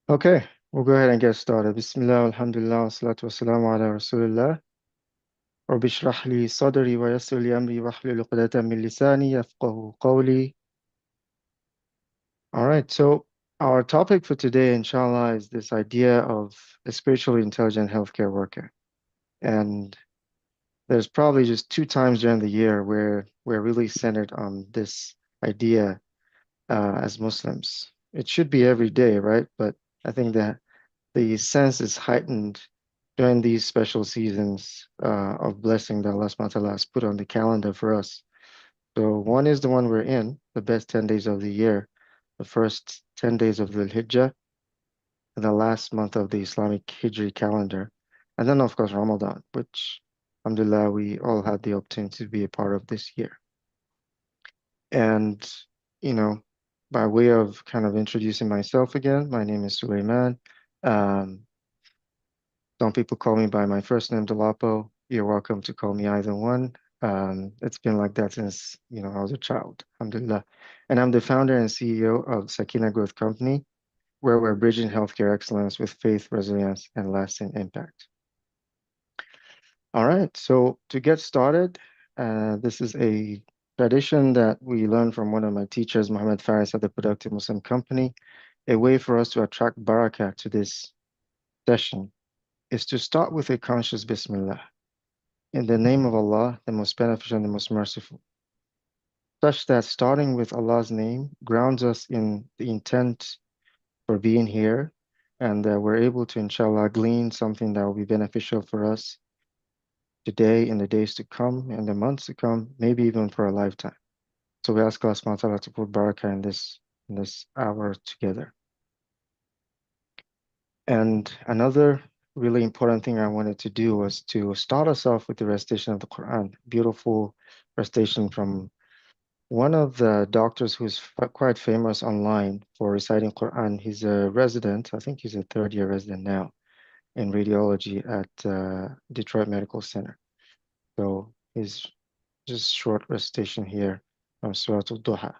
Okay, we'll go ahead and get started. Bismillah, alhamdulillah, wassalatu wassalamu ala rasulillah. Rabbi shrah li sadri wa yassir li amri wahlul 'uqdatan min lisani yafqahu qawli. All right, so our topic for today, inshallah, is this idea of a spiritually intelligent healthcare worker. And there's probably just two times during the year where we're really centered on this idea as Muslims. It should be every day, right? But I think that the sense is heightened during these special seasons of blessing that Allah subhanahu wa ta'ala has put on the calendar for us. So one is the one we're in, the best 10 days of the year, the first 10 days of Dhul Hijjah, and the last month of the Islamic Hijri calendar. And then, of course, Ramadan, which, alhamdulillah, we all had the opportunity to be a part of this year. And, you know, by way of kind of introducing myself again, my name is Sulayman. Um, Some people call me by my first name, Dolapo. You're welcome to call me either one. It's been like that since, I was a child, alhamdulillah. And I'm the founder and CEO of Sakeenah Growth Company, where we're bridging healthcare excellence with faith, resilience, and lasting impact. All right, so to get started, this is a tradition that we learned from one of my teachers, Muhammad Faris at the Productive Muslim Company, a way for us to attract barakah to this session is to start with a conscious Bismillah. In the name of Allah, the most beneficent and the most merciful, such that starting with Allah's name grounds us in the intent for being here, and we're able to, inshallah, glean something that will be beneficial for us today, in the days to come, in the months to come, maybe even for a lifetime. So we ask Allah subhanahu wa ta'ala to put barakah in this hour together. And another really important thing I wanted to do was to start us off with the recitation of the Quran. Beautiful recitation from one of the doctors who's quite famous online for reciting Quran. He's a resident, I think he's a third year resident now in radiology at Detroit Medical Center. So his just short recitation here from Surah Al-Duha.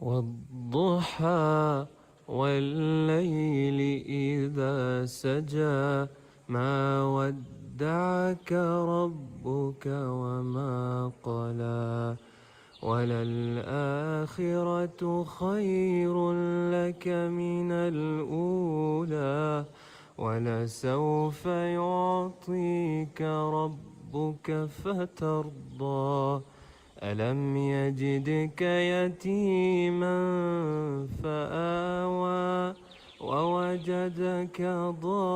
والضحى والليل إذا سجى ما ودعك ربك وما قلى وللآخرة خير لك من الأولى ولسوف يعطيك ربك فترضى ألم يجدك يتيما فآوى ووجدك ضالا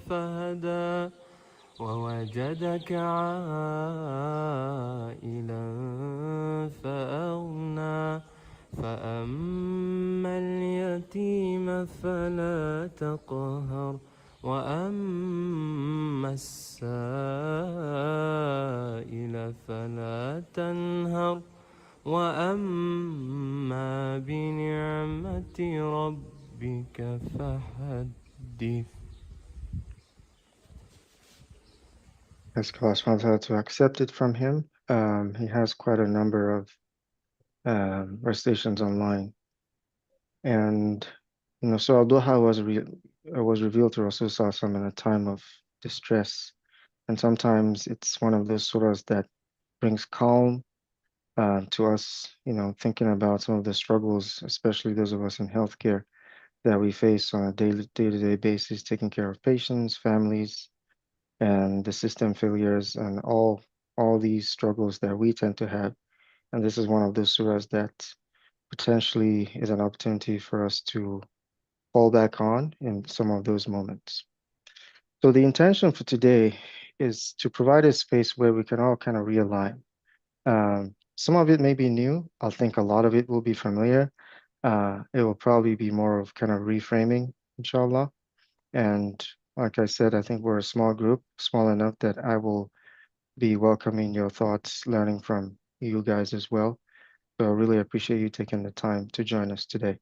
فهدى ووجدك عائلا فأغنى فأما اليتيم فلا تقهر وأما السائل فلا تنهر وأما بنعمة ربك فحدث. Ask Allah subhanahu wa ta'ala to accept it from him. He has quite a number of recitations online. And so Al-Duha was revealed to Rasul Sallallahu Alaihi Wasallam in a time of distress. And sometimes it's one of those surahs that brings calm to us, thinking about some of the struggles, especially those of us in healthcare, that we face on a day-to-day basis, taking care of patients, families, and the system failures, and all these struggles that we tend to have. And this is one of those surahs that potentially is an opportunity for us to fall back on in some of those moments. So the intention for today is to provide a space where we can all kind of realign. Some of it may be new. I think a lot of it will be familiar. It will probably be more of kind of reframing, inshallah. And like I said, I think we're a small group, small enough that I will be welcoming your thoughts, learning from you guys as well. So I really appreciate you taking the time to join us today.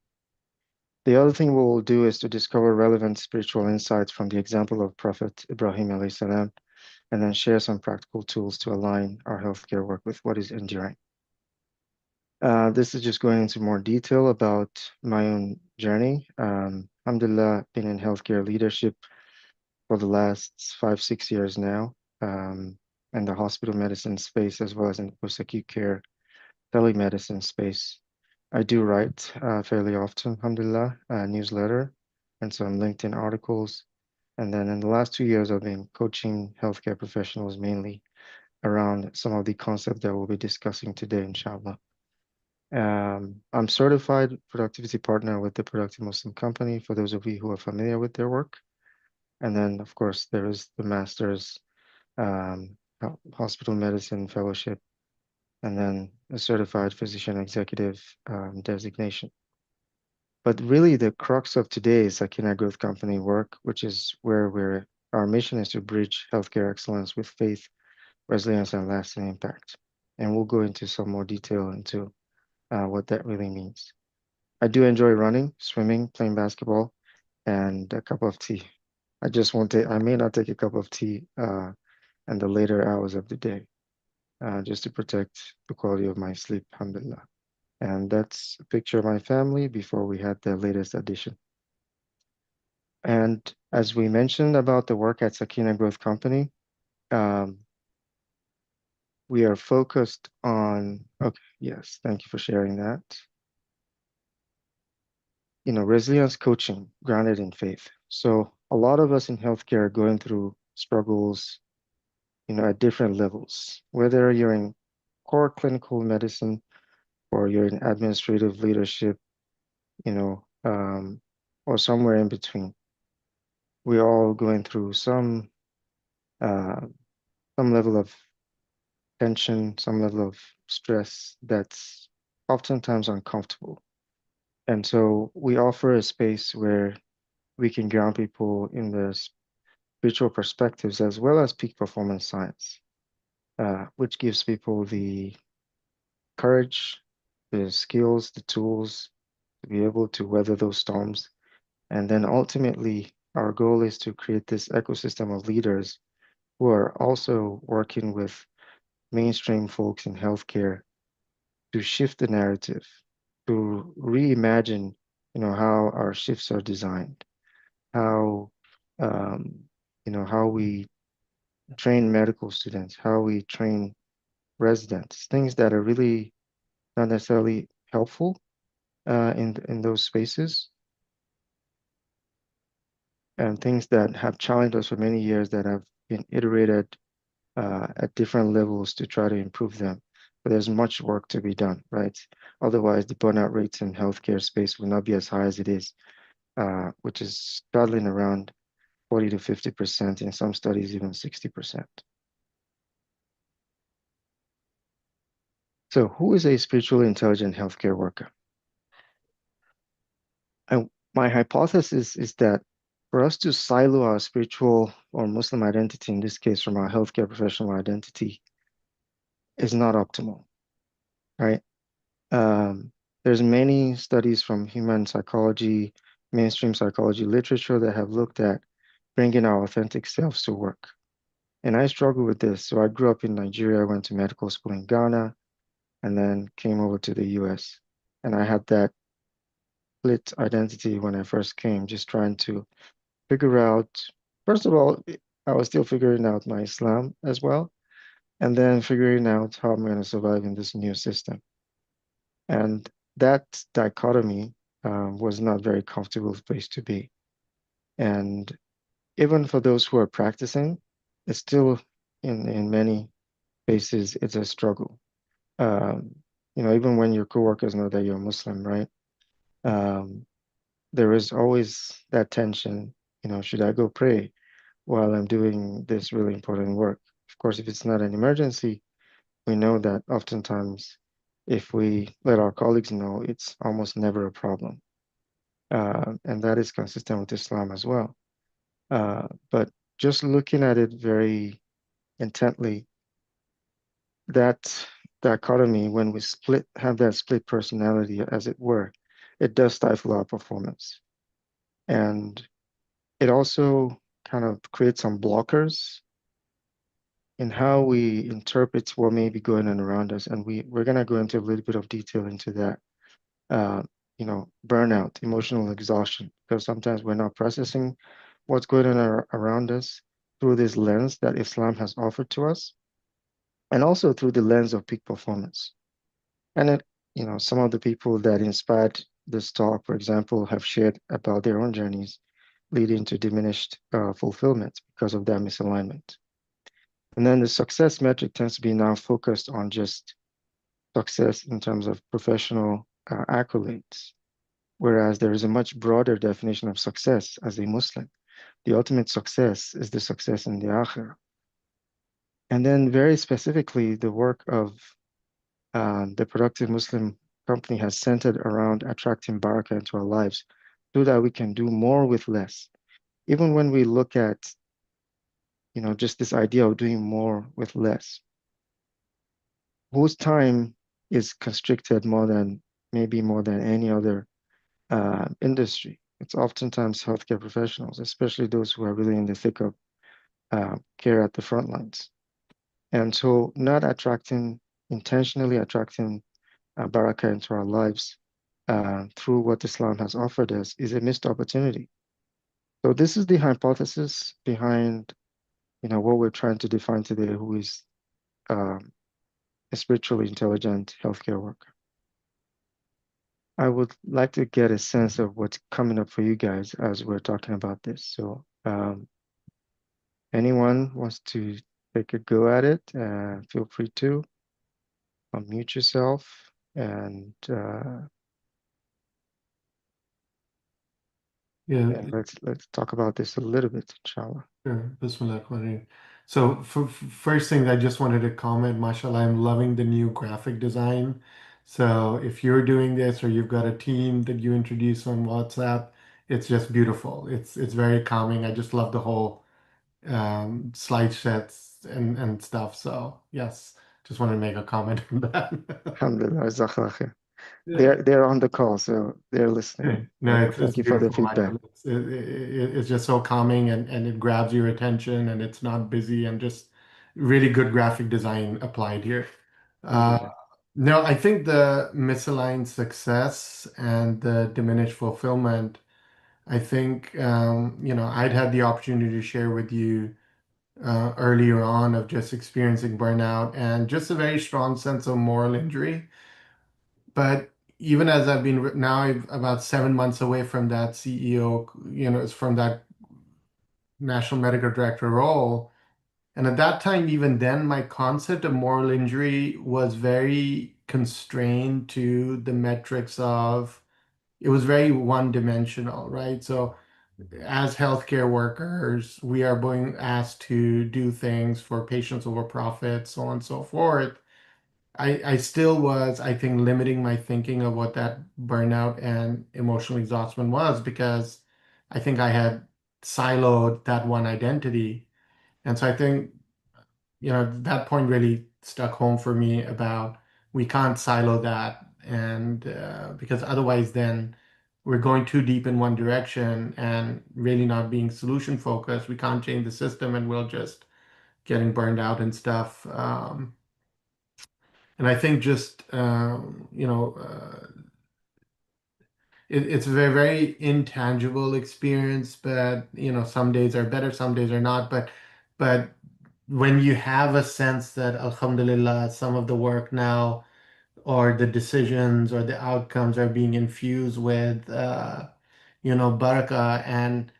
The other thing we will do is to discover relevant spiritual insights from the example of Prophet Ibrahim alayhi salam, and then share some practical tools to align our healthcare work with what is enduring. This is just going into more detail about my own journey. Alhamdulillah, been in healthcare leadership for the last 5, 6 years now, in the hospital medicine space as well as in post-acute care telemedicine space. I do write fairly often, alhamdulillah, a newsletter and some LinkedIn articles. And then in the last 2 years, I've been coaching healthcare professionals mainly around some of the concepts that we'll be discussing today, inshallah. I'm certified productivity partner with the Productive Muslim Company for those of you who are familiar with their work. And then, of course, there is the master's hospital medicine fellowship, and then a certified physician executive designation. But really, the crux of today's Sakeenah Growth Company work, which is where our mission is to bridge healthcare excellence with faith, resilience, and lasting impact. And we'll go into some more detail into what that really means. I do enjoy running, swimming, playing basketball, and a cup of tea. I may not take a cup of tea in the later hours of the day, just to protect the quality of my sleep, alhamdulillah. And that's a picture of my family before we had the latest addition. And as we mentioned about the work at Sakeenah Growth Company, um, we are focused on, okay, yes, thank you for sharing that. Resilience coaching grounded in faith. So a lot of us in healthcare are going through struggles, at different levels, whether you're in core clinical medicine or you're in administrative leadership, or somewhere in between. We're all going through uh, some level of tension, some level of stress that's oftentimes uncomfortable. And so we offer a space where we can ground people in the spiritual perspectives as well as peak performance science, which gives people the courage, the skills, the tools to be able to weather those storms. And then ultimately, our goal is to create this ecosystem of leaders who are also working with mainstream folks in healthcare to shift the narrative, to reimagine, how our shifts are designed, how, um, how we train medical students, how we train residents, things that are really not necessarily helpful in those spaces, and things that have challenged us for many years that have been iterated at different levels to try to improve them. But there's much work to be done, right? Otherwise, the burnout rates in healthcare space will not be as high as it is, which is straddling around 40 to 50%, in some studies, even 60%. So who is a spiritually intelligent healthcare worker? And my hypothesis is that for us to silo our spiritual or Muslim identity, in this case, from our healthcare professional identity, is not optimal, right? Um, there's many studies from human psychology, mainstream psychology literature that have looked at bringing our authentic selves to work. And I struggle with this. So I grew up in Nigeria, went to medical school in Ghana, and then came over to the US. And I had that split identity when I first came, just trying to figure out, first of all, I was still figuring out my Islam as well, and then figuring out how I'm going to survive in this new system. And that dichotomy was not a very comfortable place to be. And even for those who are practicing, it's still in many cases, it's a struggle. Um, even when your coworkers know that you're Muslim, right? Um, there is always that tension, should I go pray while I'm doing this really important work? Of course, if it's not an emergency, we know that oftentimes if we let our colleagues know, it's almost never a problem. And that is consistent with Islam as well. But just looking at it very intently, that dichotomy, when we have that split personality, as it were, it does stifle our performance. And it also kind of creates some blockers in how we interpret what may be going on around us. And we're gonna go into a little bit of detail into that. Uh, Burnout, emotional exhaustion, because sometimes we're not processing what's going on around us through this lens that Islam has offered to us, and also through the lens of peak performance. And some of the people that inspired this talk, for example, have shared about their own journeys leading to diminished fulfillment because of that misalignment. And then the success metric tends to be now focused on just success in terms of professional accolades, whereas there is a much broader definition of success as a Muslim. The ultimate success is the success in the akhirah. And then, very specifically, the work of the Productive Muslim Company has centered around attracting barakah into our lives so that we can do more with less. Even when we look at, just this idea of doing more with less, whose time is constricted maybe more than any other industry. It's oftentimes healthcare professionals, especially those who are really in the thick of care at the front lines. And so, not intentionally attracting barakah into our lives through what Islam has offered us is a missed opportunity. So, this is the hypothesis behind, what we're trying to define today, who is um, a spiritually intelligent healthcare worker. I would like to get a sense of what's coming up for you guys as we're talking about this. So, anyone wants to take a go at it, feel free to unmute yourself Yeah, and let's talk about this a little bit, inshallah. sure. Bismillah ar-Rahman. So first thing I just wanted to comment, mashallah, I'm loving the new graphic design. So if you're doing this or you've got a team that you introduce on WhatsApp, it's just beautiful. It's very calming. I just love the whole slide sets and stuff. So yes, just wanted to make a comment on that. Alhamdulillah, jazakallah khair. Yeah. They're on the call, so they're listening. No, it's Thank you for the beautiful, feedback. Michael. It's just so calming and it grabs your attention and it's not busy and just really good graphic design applied here. Uh, Alhamdulillah. no, I think the misaligned success and the diminished fulfillment, I think, I'd had the opportunity to share with you earlier on of just experiencing burnout and just a very strong sense of moral injury. But even as I've been now, I'm about 7 months away from that CEO, it's from that national medical director role. And at that time, even then, my concept of moral injury was very constrained to the metrics of it was very one dimensional, right? So, as healthcare workers, we are being asked to do things for patients over profit, so on and so forth. I still was, I think, limiting my thinking of what that burnout and emotional exhaustion was because I think I had siloed that one identity. And so I think, that point really stuck home for me about we can't silo that. And because otherwise, then we're going too deep in one direction and really not being solution focused. We can't change the system and we'll just getting burned out and stuff. And I think just it's a very, very intangible experience, but some days are better, some days are not. But when you have a sense that Alhamdulillah, some of the work now or the decisions or the outcomes are being infused with barakah and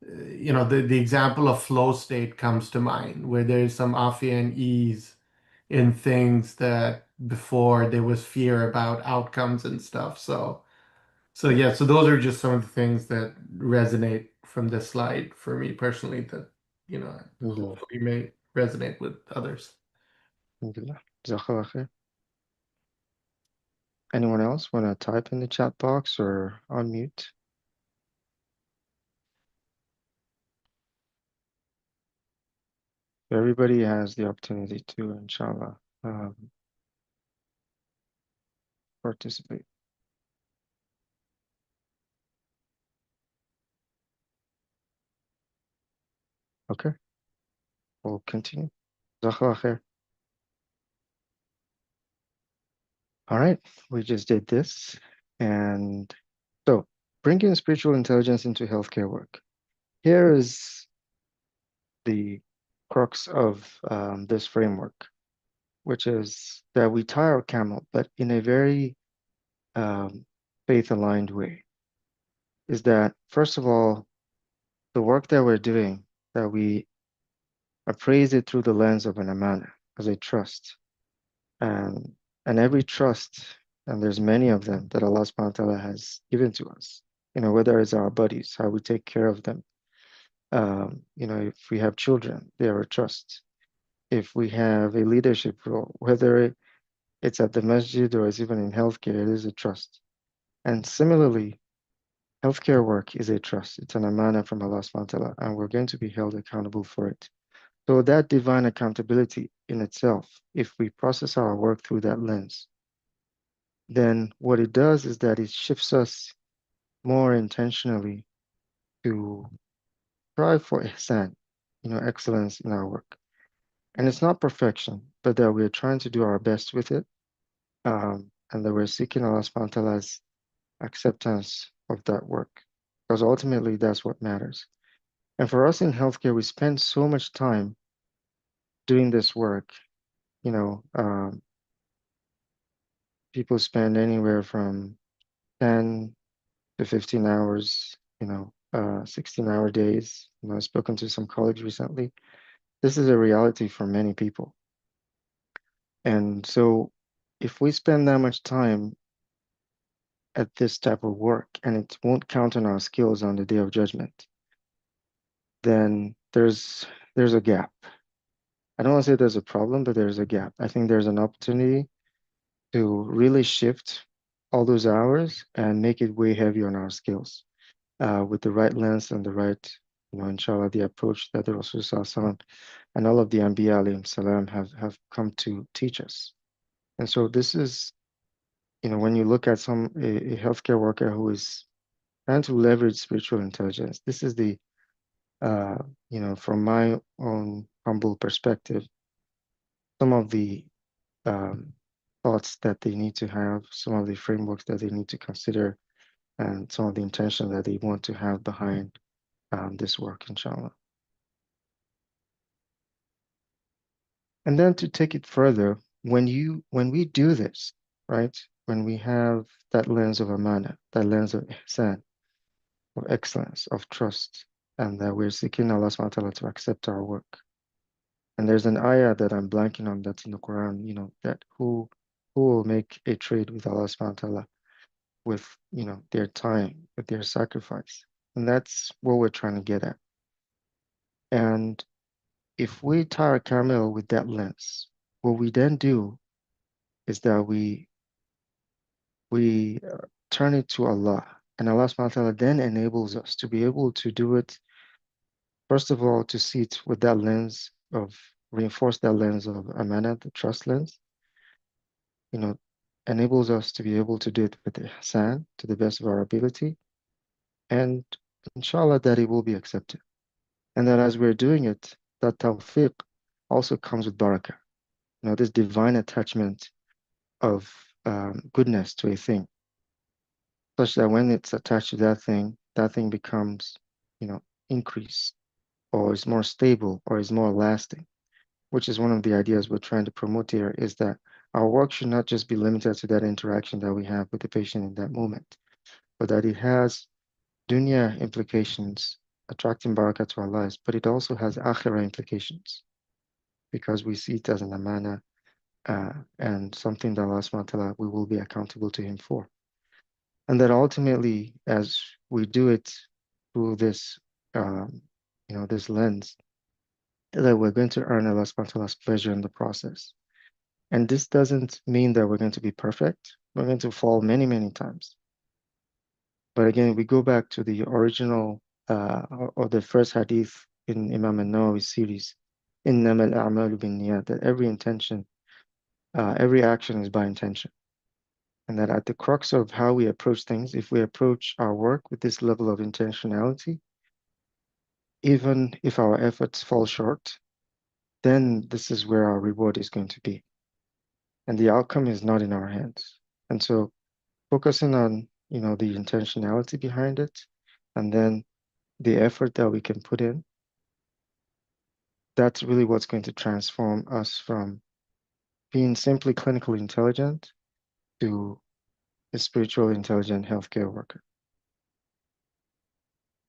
the example of flow state comes to mind where there is some afia and ease in things that before there was fear about outcomes and stuff. So yeah, so those are just some of the things that resonate from this slide for me personally that, Alhamdulillah. hopefully may resonate with others. Alhamdulillah. Jazakallah khair. Anyone else want to type in the chat box or unmute? Everybody has the opportunity to, inshallah, participate. Okay, we'll continue. Jazakallah khair. All right, we just did this. And so, bringing spiritual intelligence into healthcare work. Here is the crux of this framework, which is that we tie our camel, but in a very faith-aligned way. Is that, first of all, the work that we're doing, that we appraise it through the lens of an amana, as a trust. And, and every trust, and there's many of them that Allah subhanahu wa ta'ala has given to us, whether it's our bodies, how we take care of them. If we have children, they are a trust. If we have a leadership role, whether it's at the masjid or it's even in healthcare, it is a trust. And similarly, healthcare work is a trust. It's an amana from Allah subhanahu wa ta'ala, and we're going to be held accountable for it. So that divine accountability in itself, if we process our work through that lens, then what it does is that it shifts us more intentionally to strive for ihsan, excellence in our work. And it's not perfection, but that we're trying to do our best with it, and that we're seeking Allah subhanahu wa ta'ala's acceptance of that work, because ultimately that's what matters. And for us in healthcare, we spend so much time doing this work. You know, um, People spend anywhere from 10 to 15 hours, 16-hour days. I've spoken to some colleagues recently. This is a reality for many people. And so if we spend that much time at this type of work and it won't count on our skills on the day of judgment, then there's a gap. I don't want to say there's a problem, but there's a gap. I think there's an opportunity to really shift all those hours and make it way heavier on our skills with the right lens and the right, inshallah, the approach that the Rasul Sallallahu and all of the Anbiya alayhim salam have come to teach us. And so this is, when you look at a healthcare worker who is trying to leverage spiritual intelligence, this is uh, from my own humble perspective, some of the um, thoughts that they need to have, some of the frameworks that they need to consider, and some of the intention that they want to have behind this work, inshallah. And then to take it further, when we do this, right, when we have that lens of amana, that lens of ihsan, of excellence, of trust, and that we're seeking Allah subhanahu wa ta'ala to accept our work. And there's an ayah that I'm blanking on that's in the Quran, that who will make a trade with Allah subhanahu wa ta'ala with, their time, with their sacrifice. And that's what we're trying to get at. And if we tie our camel with that lens, what we then do is that we turn it to Allah, and Allah subhanahu wa ta'ala then enables us to be able to do it, first of all, to see it with that lens of, reinforce that lens of amana, the trust lens, you know, enables us to be able to do it with ihsan to the best of our ability, and inshallah that it will be accepted. And that as we're doing it, that tawfiq also comes with barakah, this divine attachment of goodness to a thing, such that when it's attached to that thing becomes, increase, or is more stable, or is more lasting, which is one of the ideas we're trying to promote here, is that our work should not just be limited to that interaction that we have with the patient in that moment, but that it has dunya implications, attracting barakah to our lives, but it also has akhirah implications, because we see it as an amana and something that Allah subhanahu wa ta'ala, we will be accountable to Him for. And that ultimately, as we do it through this, this lens, that we're going to earn Allah subhanahu wa ta'ala's pleasure in the process. And this doesn't mean that we're going to be perfect. We're going to fall many, many times. But again, we go back to the original or the first hadith in Imam al-Nawawi's series, إِنَّمَا الْأَعْمَالُ بِالنِّيَّاتِ, that every intention, every action is by intention. And that at the crux of how we approach things, if we approach our work with this level of intentionality, even if our efforts fall short, then this is where our reward is going to be. And the outcome is not in our hands. And so focusing on, the intentionality behind it, and then the effort that we can put in, that's really what's going to transform us from being simply clinically intelligent to a spiritually intelligent healthcare worker.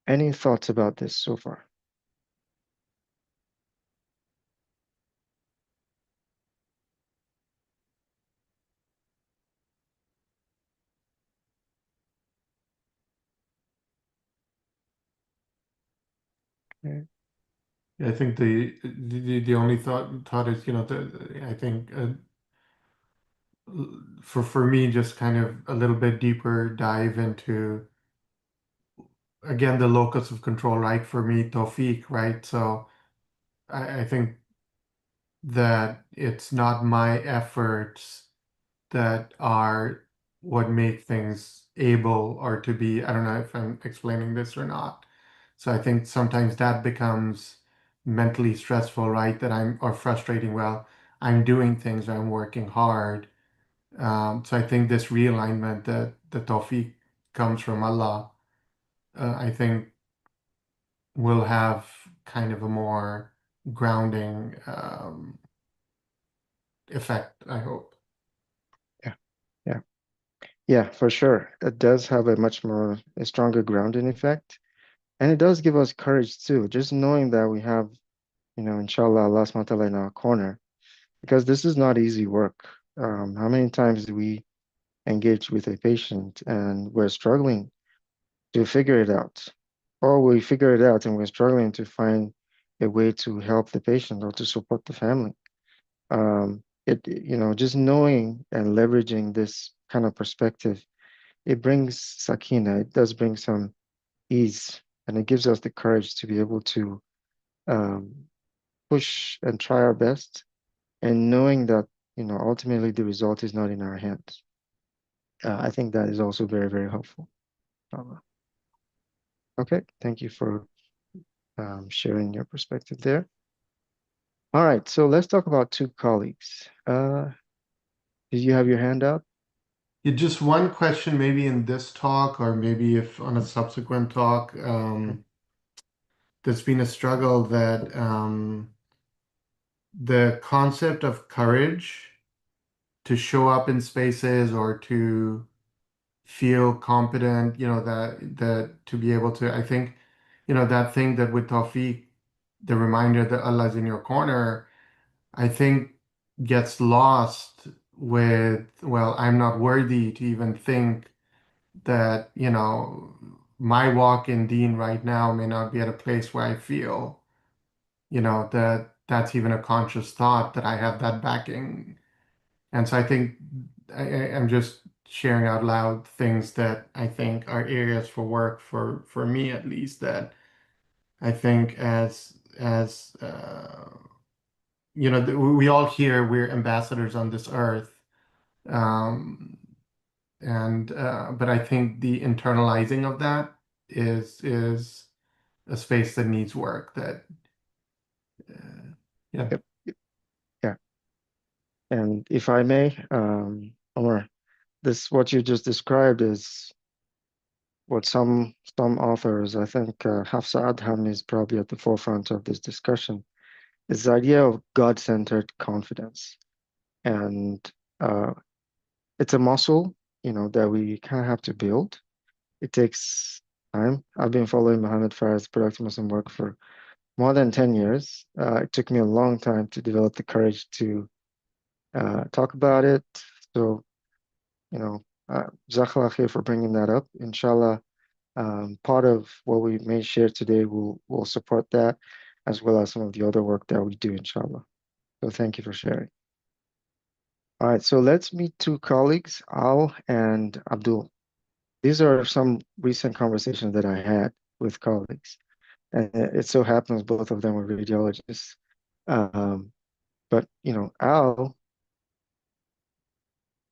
Any thoughts about this so far? Okay. I think the only thought is, I think for me, just kind of a little bit deeper dive into again the locus of control, right? For me, Tawfiq, right? So I think that it's not my efforts that are what make things able or to be. I don't know if I'm explaining this or not. So I think sometimes that becomes mentally stressful, right? That or frustrating. Well, I'm doing things, I'm working hard. So I think this realignment that the tawfiq comes from Allah, I think will have kind of a more grounding effect, I hope. Yeah, yeah, yeah, for sure. It does have a stronger grounding effect. And it does give us courage too, just knowing that we have, inshallah, Allah subhanahu wa ta'ala in our corner, because this is not easy work. How many times do we engage with a patient and we're struggling to figure it out? Or we figure it out and we're struggling to find a way to help the patient or to support the family. Just knowing and leveraging this kind of perspective, it brings sakina, it does bring some ease, and it gives us the courage to be able to um, push and try our best, and knowing that, ultimately the result is not in our hands. I think that is also very, very helpful. Uh, okay, thank you for sharing your perspective there. All right, so let's talk about two colleagues. Did you have your hand up? Yeah, just one question, maybe in this talk, or maybe if on a subsequent talk, there's been a struggle that the concept of courage to show up in spaces or to feel competent, that to be able to, I think, that thing that with Tawfiq, the reminder that Allah's in your corner, I think gets lost with, well, I'm not worthy to even think that, my walk in Deen right now may not be at a place where I feel, that that's even a conscious thought that I have that backing. And so I think I'm just sharing out loud things that I think are areas for work for me at least, that I think as we all hear we're ambassadors on this earth, um, and but I think the internalizing of that is a space that needs work. That yeah. Yep. Yeah. And if I may, Omar, this what you just described is what some authors, I think Hafsa Adham is probably at the forefront of this discussion, is the idea of God-centered confidence. And uh, it's a muscle, that we kind of have to build. It takes time. I've been following Mohammed Farah's Productive Muslim work for more than 10 years. It took me a long time to develop the courage to talk about it. So, Jazakallah khair for bringing that up. Inshallah, part of what we may share today will support that, as well as some of the other work that we do, inshallah. So thank you for sharing. All right, so let's meet two colleagues, Al and Abdul. These are some recent conversations that I had with colleagues, and it so happens both of them were radiologists. Um, but Al,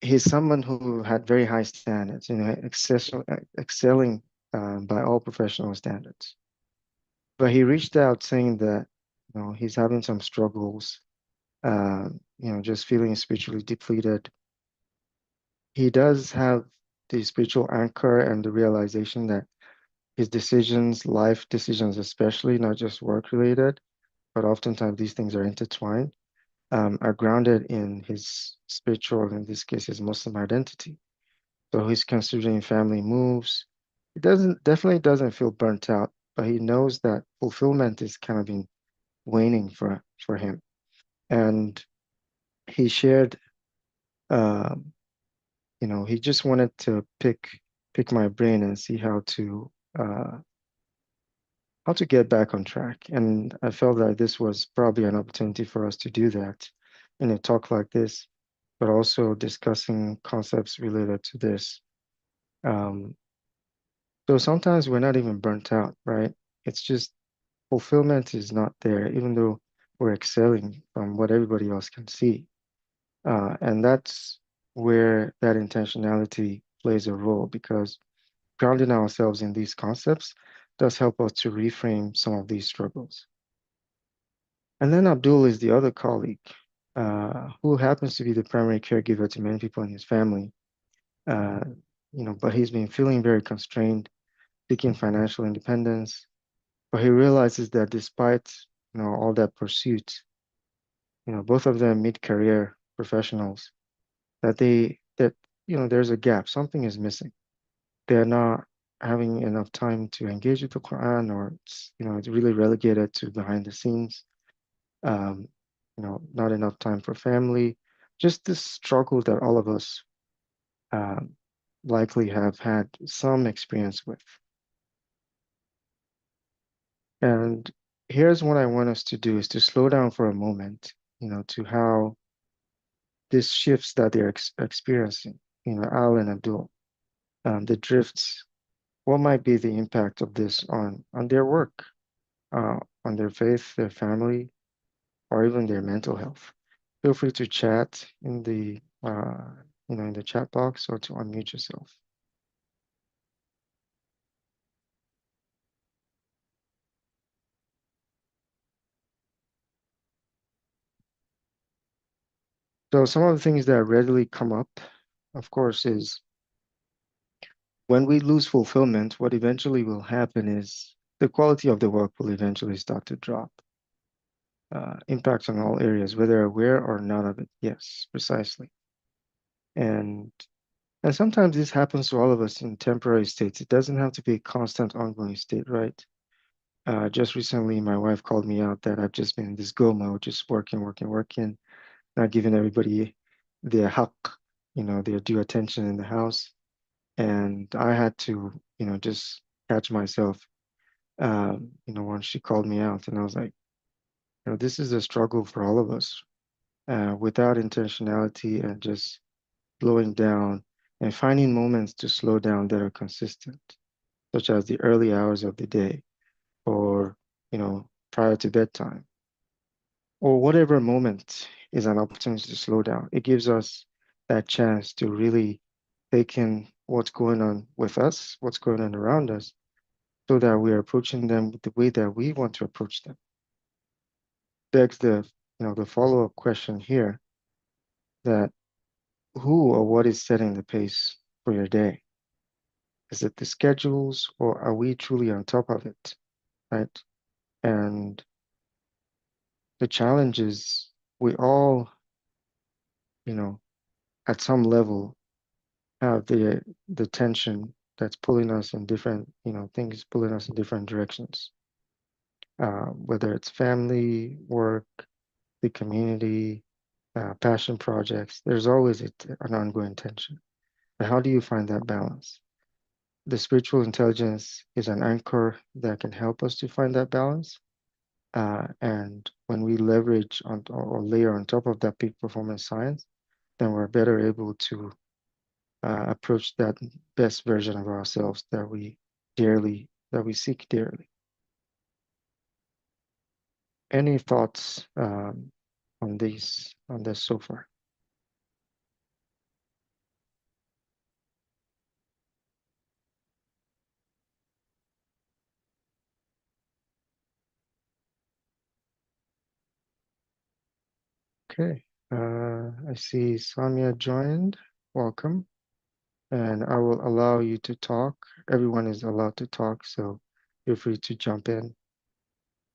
he's someone who had very high standards, excelling by all professional standards. But he reached out saying that, he's having some struggles, just feeling spiritually depleted, he does have the spiritual anchor and the realization that his decisions, life decisions especially, not just work related, but oftentimes these things are intertwined, are grounded in his spiritual, in this case, his Muslim identity. So he's considering family moves. He definitely doesn't feel burnt out, but he knows that fulfillment is kind of been waning for him. And he shared, um, he just wanted to pick my brain and see how to get back on track. And I felt that this was probably an opportunity for us to do that in a talk like this, but also discussing concepts related to this. Um, so sometimes we're not even burnt out, right? It's just fulfillment is not there, even though we're excelling from what everybody else can see. And that's where that intentionality plays a role because grounding ourselves in these concepts does help us to reframe some of these struggles. And then Abdul is the other colleague who happens to be the primary caregiver to many people in his family. Uh, but he's been feeling very constrained, seeking financial independence. But he realizes that despite all that pursuit, both of them mid-career professionals, that there's a gap, something is missing. They're not having enough time to engage with the Quran, or it's really relegated to behind the scenes. Um, not enough time for family. Just this struggle that all of us um, likely have had some experience with. And here's what I want us to do is to slow down for a moment, to how this shifts that they're experiencing, Al and Abdul, the drifts, what might be the impact of this on their work, on their faith, their family, or even their mental health. Feel free to chat in the chat box or to unmute yourself. So some of the things that readily come up, of course, is when we lose fulfillment, what eventually will happen is the quality of the work will eventually start to drop. Impacts on all areas, whether aware or not of it. Yes, precisely. And and sometimes this happens to all of us in temporary states. It doesn't have to be a constant, ongoing state, right? Just recently, my wife called me out that I've just been in this go mode, just working, working, working, not giving everybody their haq, their due attention in the house. And I had to, just catch myself, once she called me out. And I was like, this is a struggle for all of us. Without intentionality and just slowing down and finding moments to slow down that are consistent, such as the early hours of the day or, prior to bedtime or whatever moment is an opportunity to slow down. It gives us that chance to really take in what's going on with us, what's going on around us, so that we're approaching them the way that we want to approach them. Begs the follow-up question here that who or what is setting the pace for your day? Is it the schedules or are we truly on top of it, right? And the challenge is we all, you know, at some level have the tension that's pulling us in different, things pulling us in different directions. Whether it's family, work, the community, passion projects, there's always an ongoing tension. But how do you find that balance? The spiritual intelligence is an anchor that can help us to find that balance. And when we leverage on or layer on top of that peak performance science, then we're better able to approach that best version of ourselves that we seek dearly. Any thoughts on this so far? Okay. I see Samia joined. Welcome. And I will allow you to talk. Everyone is allowed to talk, so feel free to jump in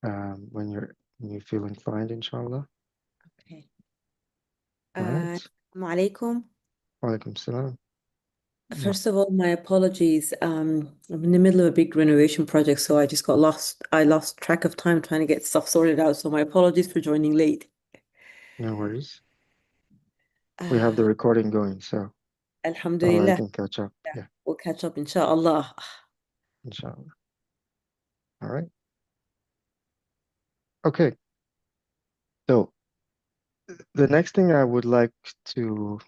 when you feel inclined, inshallah. Okay. All right. Assalamu alaikum. Walaikum salam. First of all, my apologies. I'm in the middle of a big renovation project, so I just got lost. I lost track of time trying to get stuff sorted out, so my apologies for joining late. No worries. We have the recording going, so I Alhamdulillah. can catch up. Yeah, We'll catch up, inshallah. inshallah. All right. Okay. So the next thing I would like to,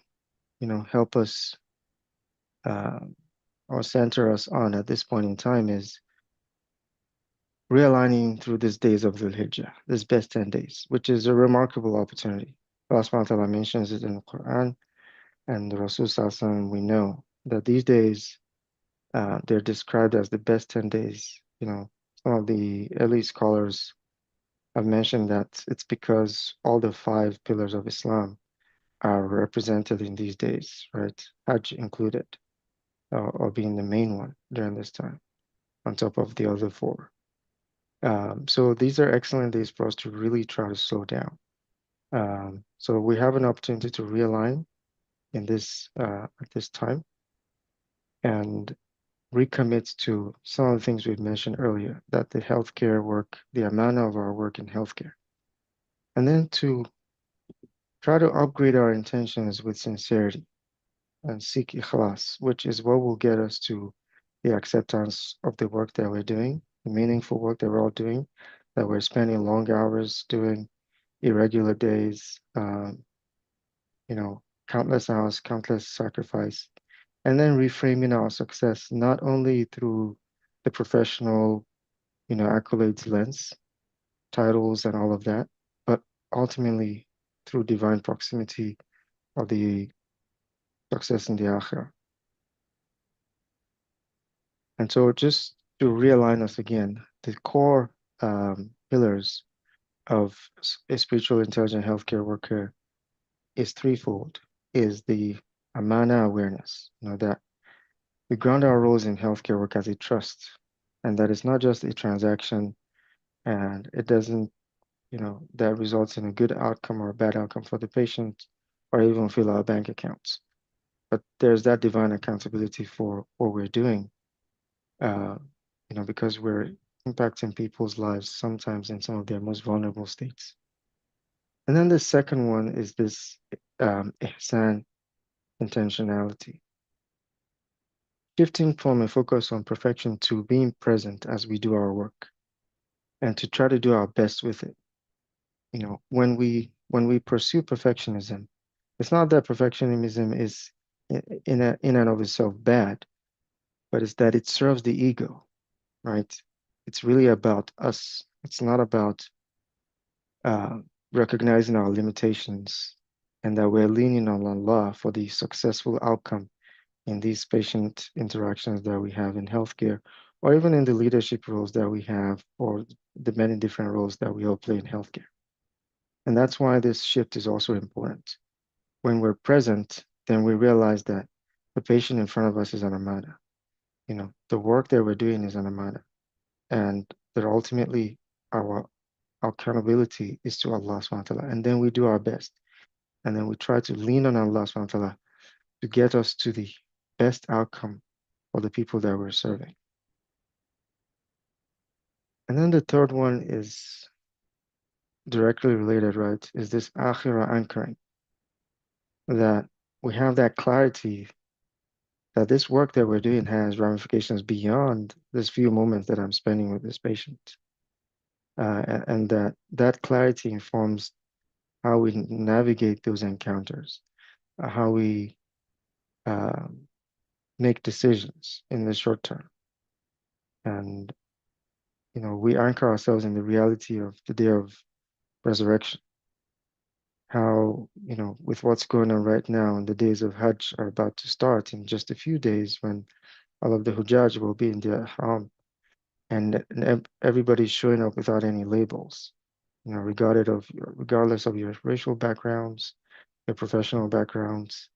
help us uh, or center us on at this point in time is realigning through these days of Dhul Hijjah, this best 10 days, which is a remarkable opportunity. Allah subhanahu wa ta'ala mentions it in the Quran, and the Rasul sallallahu alaihi wasallam, we know that these days they're described as the best 10 days. Some of the early scholars have mentioned that it's because all the five pillars of Islam are represented in these days, right? Hajj included, or being the main one during this time, on top of the other four. So these are excellent days for us to really try to slow down. So we have an opportunity to realign in this at this time and recommit to some of the things we've mentioned earlier, that the healthcare work, the amount of our work in healthcare, and then to try to upgrade our intentions with sincerity and seek ikhlas, which is what will get us to the acceptance of the work that we're doing, the meaningful work that we're all doing, that we're spending long hours doing, irregular days, countless hours, countless sacrifice, and then reframing our success not only through the professional, accolades lens, titles and all of that, but ultimately through divine proximity of the success in the akhirah. And so just to realign us again, the core pillars of a spiritual intelligent healthcare worker is threefold, is the amana awareness, that we ground our roles in healthcare work as a trust, and that it's not just a transaction, and it doesn't, that results in a good outcome or a bad outcome for the patient, or even fill our bank accounts. But there's that divine accountability for what we're doing, uh, because we're impacting people's lives sometimes in some of their most vulnerable states. And then the second one is this ihsan, intentionality, shifting from a focus on perfection to being present as we do our work and to try to do our best with it. When we pursue perfectionism, it's not that perfectionism is in and of itself bad, but it's that it serves the ego, right? It's really about us. It's not about uh, recognizing our limitations and that we're leaning on Allah for the successful outcome in these patient interactions that we have in healthcare, or even in the leadership roles that we have, or the many different roles that we all play in healthcare. And that's why this shift is also important. When we're present, then we realize that the patient in front of us is an amana. The work that we're doing is an amana, and that ultimately our accountability is to Allah subhanahu wa ta'ala. And then we do our best. And then we try to lean on Allah subhanahu wa ta'ala to get us to the best outcome for the people that we're serving. And then the third one is directly related, right? Is this akhirah anchoring, that we have that clarity that this work that we're doing has ramifications beyond this few moments that I'm spending with this patient. And that clarity informs how we navigate those encounters, how we make decisions in the short term. And, we anchor ourselves in the reality of the day of resurrection. How, with what's going on right now, and the days of Hajj are about to start in just a few days, when all of the Hujjaj will be in their Ihram, and everybody's showing up without any labels. regardless of your racial backgrounds, your professional backgrounds,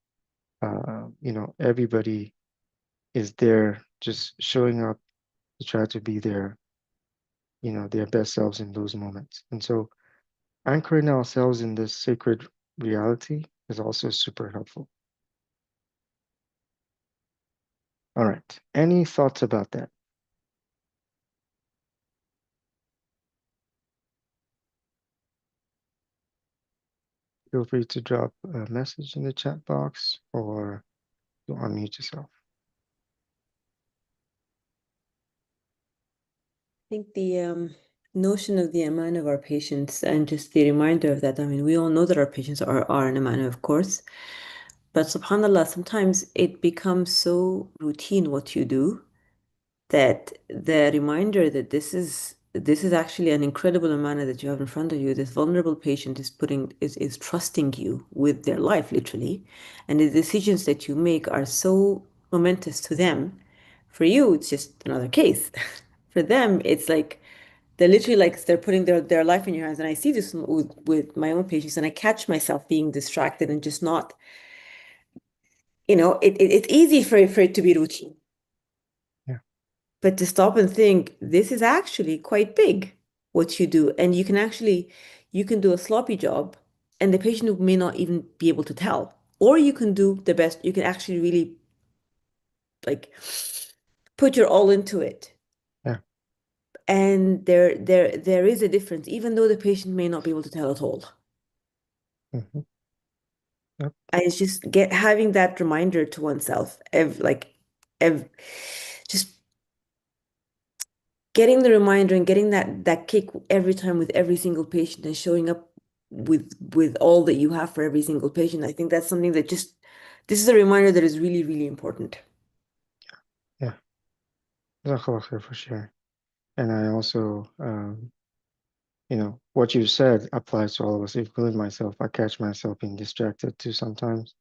everybody is there just showing up to try to be their best selves in those moments. And so anchoring ourselves in this sacred reality is also super helpful. All right. Any thoughts about that? Feel free to drop a message in the chat box or to unmute yourself. I think the notion of the amana of our patients and just the reminder of that. I mean, we all know that our patients are an amana, of course, but subhanAllah, sometimes it becomes so routine what you do that the reminder that this is actually an incredible amana that you have in front of you. This vulnerable patient is trusting you with their life, literally, and the decisions that you make are so momentous to them. For you, it's just another case. For them, it's like they're literally like they're putting their life in your hands. And I see this with my own patients, and I catch myself being distracted and just not, it's easy for it to be routine. Yeah. But to stop and think, this is actually quite big, what you do. And you can do a sloppy job, and the patient may not even be able to tell. Or you can do the best, you can actually really like put your all into it. Yeah. And there is a difference, even though the patient may not be able to tell at all. Mm-hmm. Yep. And it's just having that reminder to oneself, just getting the reminder and getting that kick every time with every single patient and showing up with all that you have for every single patient. I think that's something that this is a reminder that is really, really important. Yeah. Jazakallah khair for sharing. And I also, what you said applies to all of us, including myself. I catch myself being distracted too sometimes.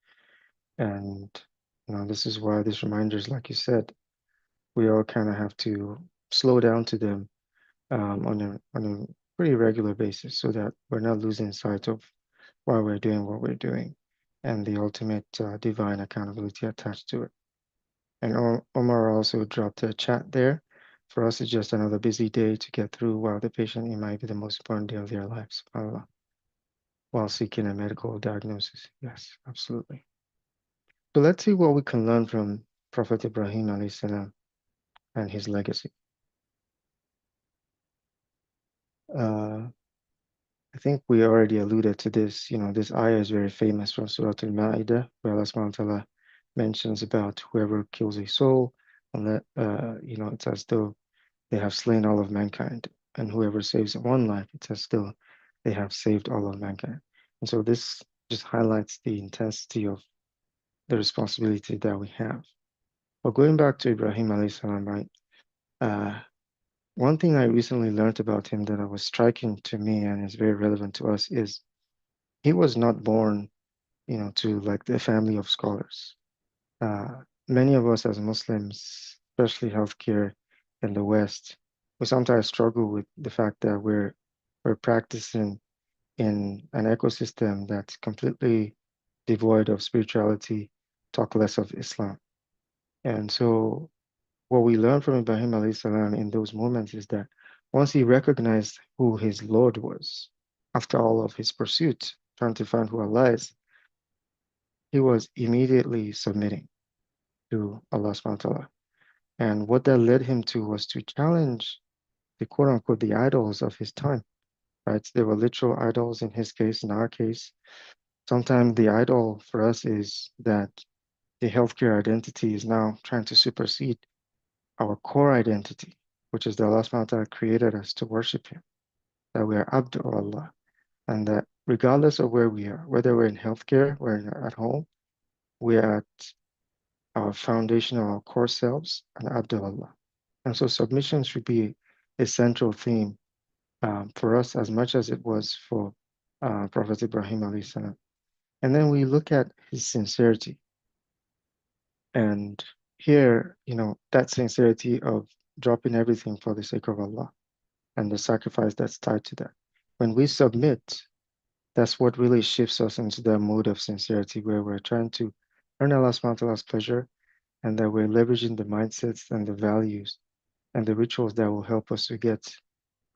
And, this is why these reminders, like you said, we all kind of have to slow down to them on a pretty regular basis so that we're not losing sight of why we're doing what we're doing and the ultimate divine accountability attached to it. And Omar also dropped a chat there. For us, it's just another busy day to get through, while the patient, it might be the most important day of their lives, subhanAllah, while seeking a medical diagnosis. Yes, absolutely. So let's see what we can learn from Prophet Ibrahim alayhi salam and his legacy. I think we already alluded to this. This ayah is very famous from Surah Al-Ma'idah, where Allah subhanahu wa ta'ala mentions about whoever kills a soul, and that, it's as though they have slain all of mankind. And whoever saves one life, it's as though they have saved all of mankind. And so this just highlights the intensity of the responsibility that we have. But going back to Ibrahim alayhi salam, right? One thing I recently learned about him that was striking to me and is very relevant to us is he was not born, to like the family of scholars. Many of us as Muslims, especially healthcare in the West, we sometimes struggle with the fact that we're practicing in an ecosystem that's completely devoid of spirituality, talk less of Islam. And so what we learn from Ibrahim alayhi salam in those moments is that once he recognized who his Lord was, after all of his pursuit, trying to find who Allah is, he was immediately submitting to Allah subhanahu wa ta'ala. And what that led him to was to challenge the quote unquote the idols of his time, right? There were literal idols in his case, in our case. Sometimes the idol for us is that the healthcare identity is now trying to supersede our core identity, which is that Allah subhanahu wa ta'ala created us to worship Him, that we are abd of Allah, and that regardless of where we are, whether we're in healthcare, we're at home, we're at our foundational, our core selves, and abd of Allah. And so submission should be a central theme for us as much as it was for Prophet Ibrahim alayhi salam. And then we look at his sincerity. And here, that sincerity of dropping everything for the sake of Allah and the sacrifice that's tied to that. when we submit, that's what really shifts us into that mode of sincerity where we're trying to earn Allah subhanahu wa ta'ala's pleasure, and that we're leveraging the mindsets and the values and the rituals that will help us to get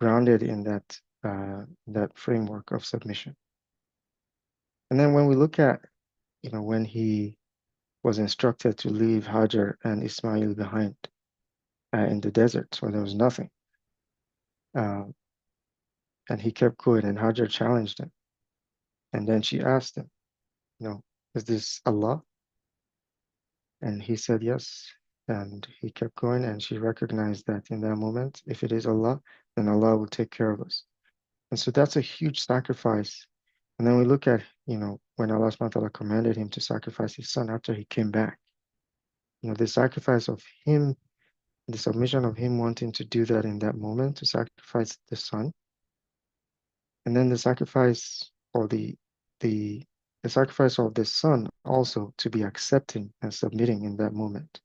grounded in that framework of submission. And then when we look at, when he was instructed to leave Hajar and Ismail behind in the desert where there was nothing, and he kept going, and Hajar challenged him. And then she asked him, is this Allah? And he said yes. And he kept going, and she recognized that in that moment, if it is Allah, then Allah will take care of us. And so that's a huge sacrifice. And then we look at, when Allah subhanahu wa ta'ala commanded him to sacrifice his son after he came back, the sacrifice of him, the submission of him wanting to do that in that moment, to sacrifice the son, and then the sacrifice or the sacrifice of the son also to be accepting and submitting in that moment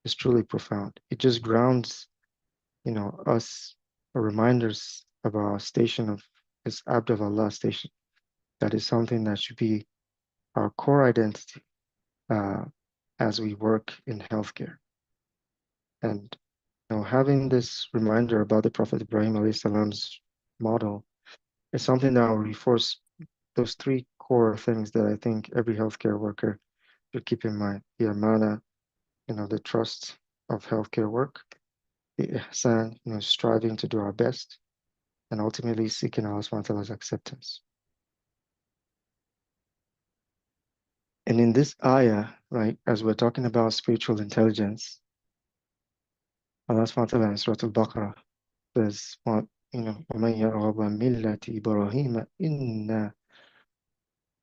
is truly profound. It just grounds, us, or reminders of our station of this Abd of Allah station. That is something that should be our core identity as we work in healthcare. And having this reminder about the Prophet Ibrahim alayhi salam's model is something that will reinforce those three core things that I think every healthcare worker should keep in mind: the amana, the trust of healthcare work; the ihsan, striving to do our best; and ultimately seeking Allah subhanahu wa ta'ala's acceptance. And in this ayah, right, as we're talking about spiritual intelligence, Allah subhanahu wa ta'ala in Surah Al-Baqarah says, وَمَنْ يَرْغَبَ مِلَّةِ إِبْرَاهِيمَ إِنَّا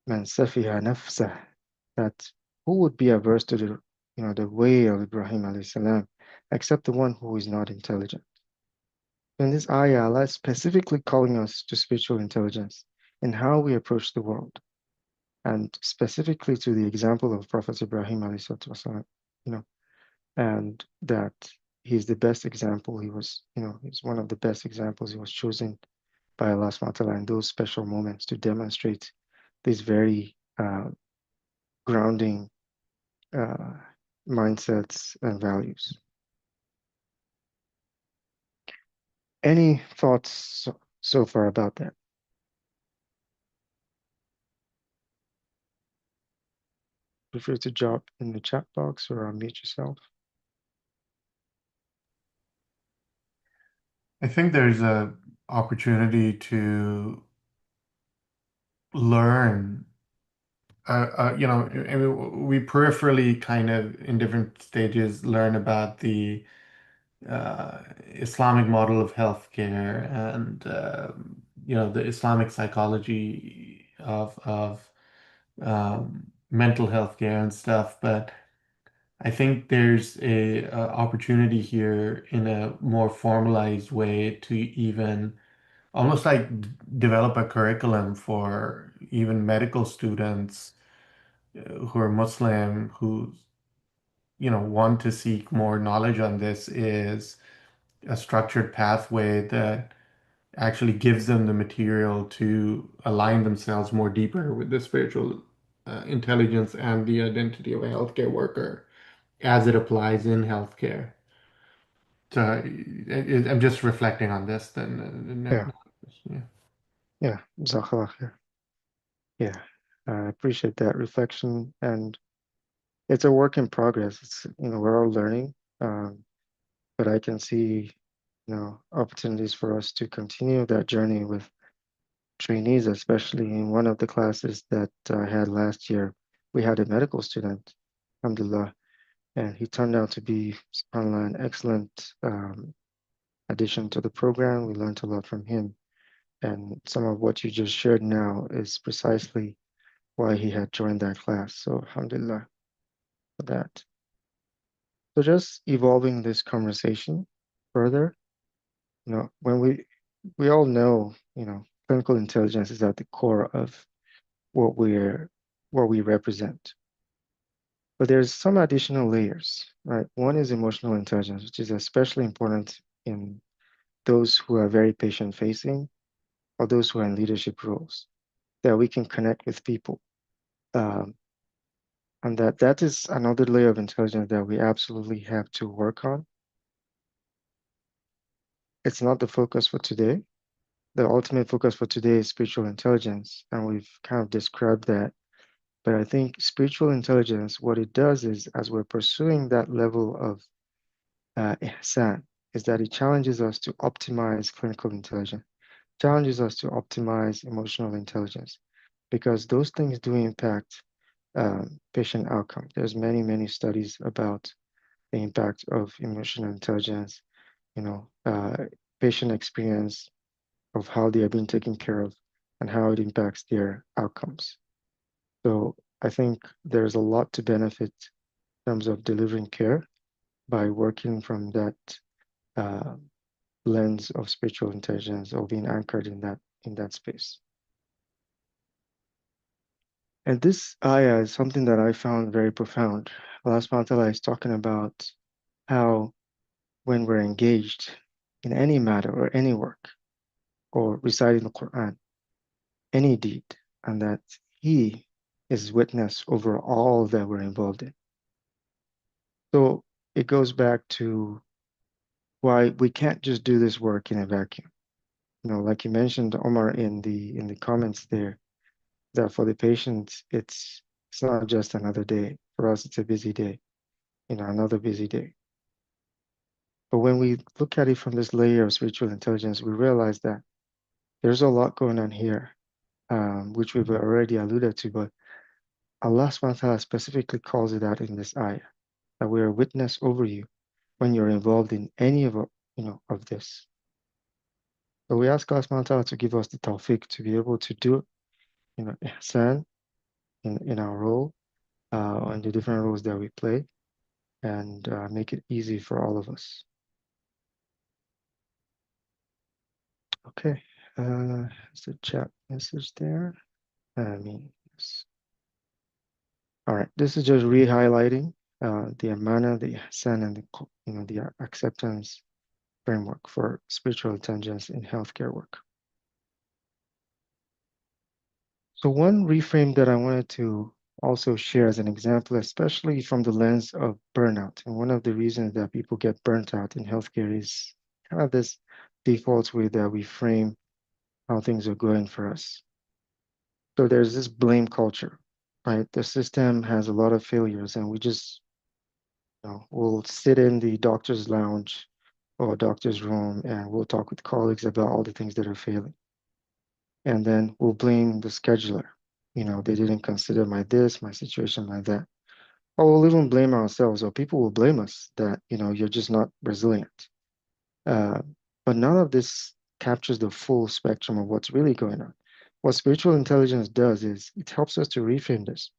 مَنْ سَفِهَ نَفْسَهُ, that who would be averse to the way of Ibrahim alayhi salam, except the one who is not intelligent. In this ayah, Allah is specifically calling us to spiritual intelligence in how we approach the world, and specifically to the example of Prophet Ibrahim alayhi salam, and that he's the best example. He was, he's one of the best examples. He was chosen by Allah subhanahu wa ta'ala in those special moments to demonstrate these very grounding mindsets and values. Any thoughts so far about that? Feel free to drop in the chat box or unmute yourself. I think there's a opportunity to learn. I mean, we peripherally kind of in different stages learn about the Islamic model of healthcare and the Islamic psychology of mental health care and stuff. But I think there's a opportunity here in a more formalized way to even almost like develop a curriculum for even medical students who are Muslim who want to seek more knowledge on this, is a structured pathway that actually gives them the material to align themselves more deeper with the spiritual intelligence and the identity of a healthcare worker as it applies in healthcare. So I'm just reflecting on this. Yeah, Yeah. yeah, Jazakallah khair. Yeah, I appreciate that reflection, and it's a work in progress. It's, we're all learning, but I can see, opportunities for us to continue that journey with trainees, especially in one of the classes that I had last year. We had a medical student, alhamdulillah, and he turned out to be, subhanAllah, an excellent addition to the program. We learned a lot from him. And some of what you just shared now is precisely why he had joined that class. So alhamdulillah for that. So just evolving this conversation further, when we all know, clinical intelligence is at the core of what we represent. But there's some additional layers, right? One is emotional intelligence, which is especially important in those who are very patient facing or those who are in leadership roles, that we can connect with people. Um, and that is another layer of intelligence that we absolutely have to work on. It's not the focus for today. The ultimate focus for today is spiritual intelligence, and we've kind of described that. But I think spiritual intelligence, what it does is, as we're pursuing that level of ihsan, is that it challenges us to optimize clinical intelligence, challenges us to optimize emotional intelligence, because those things do impact patient outcome. There's many studies about the impact of emotional intelligence, patient experience of how they are being taken care of and how it impacts their outcomes. So I think there's a lot to benefit in terms of delivering care by working from that uh, lens of spiritual intelligence or being anchored in that space. And this ayah is something that I found very profound. Allah subhanahu wa ta'ala is talking about how when we're engaged in any matter or any work or reciting the Quran, any deed, and that He is witness over all that we're involved in. So it goes back to why we can't just do this work in a vacuum. Like you mentioned, Omar, in the comments there, that for the patient, it's not just another day. For us, it's a busy day, another busy day. But when we look at it from this layer of spiritual intelligence, we realize that there's a lot going on here, which we've already alluded to, but Allah subhanahu wa ta'ala specifically calls it out in this ayah, that we are witness over you when you're involved in any of this. So we ask Allah subhanahu wa ta'ala to give us the tawfiq to be able to do, ihsan in our role, and the different roles that we play, and make it easy for all of us. Okay, is the chat message there? Yes. All right, this is just re-highlighting the amana, the ihsan, and the acceptance framework for spiritual intelligence in healthcare work. So one reframe that I wanted to also share as an example, especially from the lens of burnout. And one of the reasons that people get burnt out in healthcare is kind of this default way that we frame how things are going for us. So there's this blame culture, right? The system has a lot of failures, and we just, we'll sit in the doctor's lounge or doctor's room and we'll talk with colleagues about all the things that are failing. And then we'll blame the scheduler. They didn't consider my situation, my that. Or we'll even blame ourselves, or people will blame us that, you're just not resilient. But none of this captures the full spectrum of what's really going on. What spiritual intelligence does is it helps us to reframe this.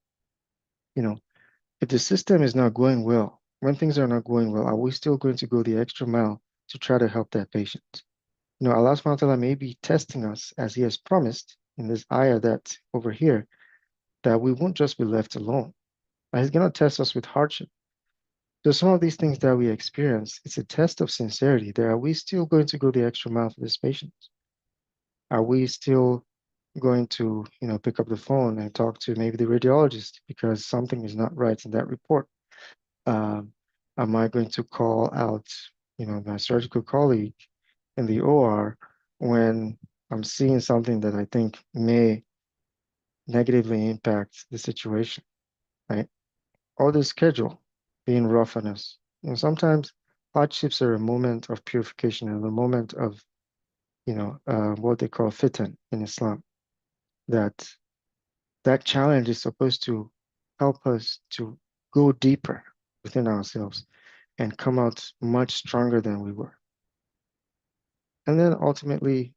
If the system is not going well, when things are not going well, are we still going to go the extra mile to try to help that patient? Allah subhanahu wa ta'ala may be testing us as He has promised in this ayah that over here, that we won't just be left alone. He's going to test us with hardship. So some of these things that we experience, it's a test of sincerity. Are we still going to go the extra mile for this patient? Are we still going to, pick up the phone and talk to maybe the radiologist because something is not right in that report? Am I going to call out, my surgical colleague in the OR when I'm seeing something that I think may negatively impact the situation, right? Or the schedule being rough on us. Sometimes hardships are a moment of purification and a moment of, what they call fitan in Islam. That challenge is supposed to help us to go deeper within ourselves and come out much stronger than we were. And then ultimately,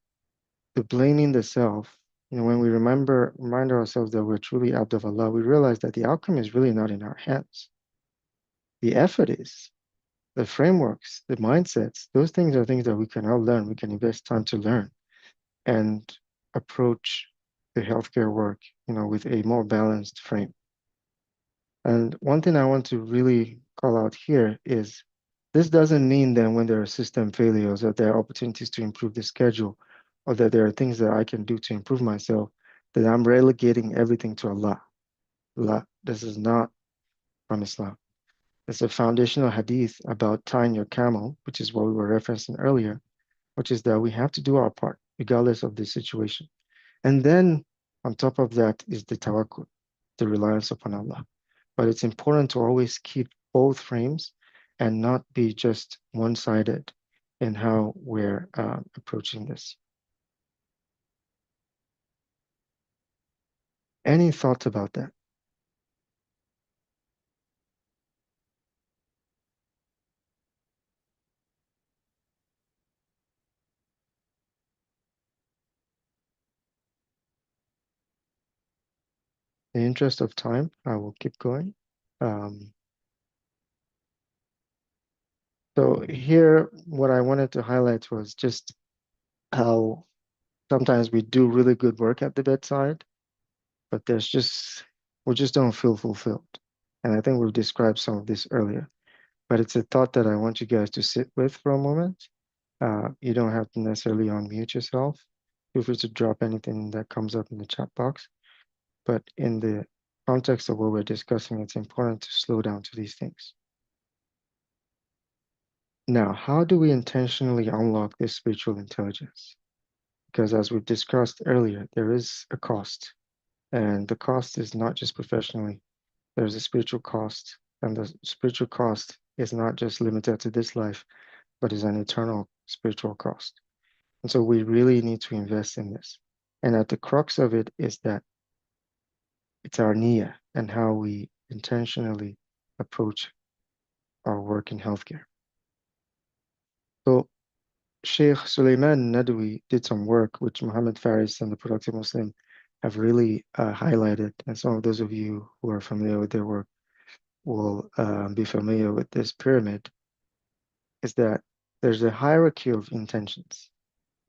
the blaming the self, when we remind ourselves that we're truly abd of Allah, we realize that the outcome is really not in our hands. The effort is, the frameworks, the mindsets, those things are things that we can all learn. We can invest time to learn and approach the healthcare work, with a more balanced frame. And one thing I want to really call out here is this doesn't mean that when there are system failures or there are opportunities to improve the schedule or that there are things that I can do to improve myself, that I'm relegating everything to Allah. Allah, this is not from Islam. It's a foundational hadith about tying your camel, which is what we were referencing earlier, which is that we have to do our part, regardless of the situation. And then on top of that is the tawakkul, the reliance upon Allah. But it's important to always keep both frames and not be just one-sided in how we're approaching this. Any thoughts about that? In the interest of time, I will keep going. Um, so here, what I wanted to highlight was just how sometimes we do really good work at the bedside, but we just don't feel fulfilled. And I think we've described some of this earlier, but it's a thought that I want you guys to sit with for a moment. You don't have to necessarily unmute yourself. Feel free to drop anything that comes up in the chat box. But in the context of what we're discussing, it's important to slow down to these things. Now, how do we intentionally unlock this spiritual intelligence? Because as we've discussed earlier, there is a cost. And the cost is not just professionally, there's a spiritual cost. And the spiritual cost is not just limited to this life, but is an eternal spiritual cost. And so we really need to invest in this. And at the crux of it is that it's our niyyah and how we intentionally approach our work in healthcare. So Sheikh Sulayman Nadwi did some work which Muhammad Faris and the Productive Muslim have really highlighted. And some of those of you who are familiar with their work will be familiar with this pyramid, is that there's a hierarchy of intentions.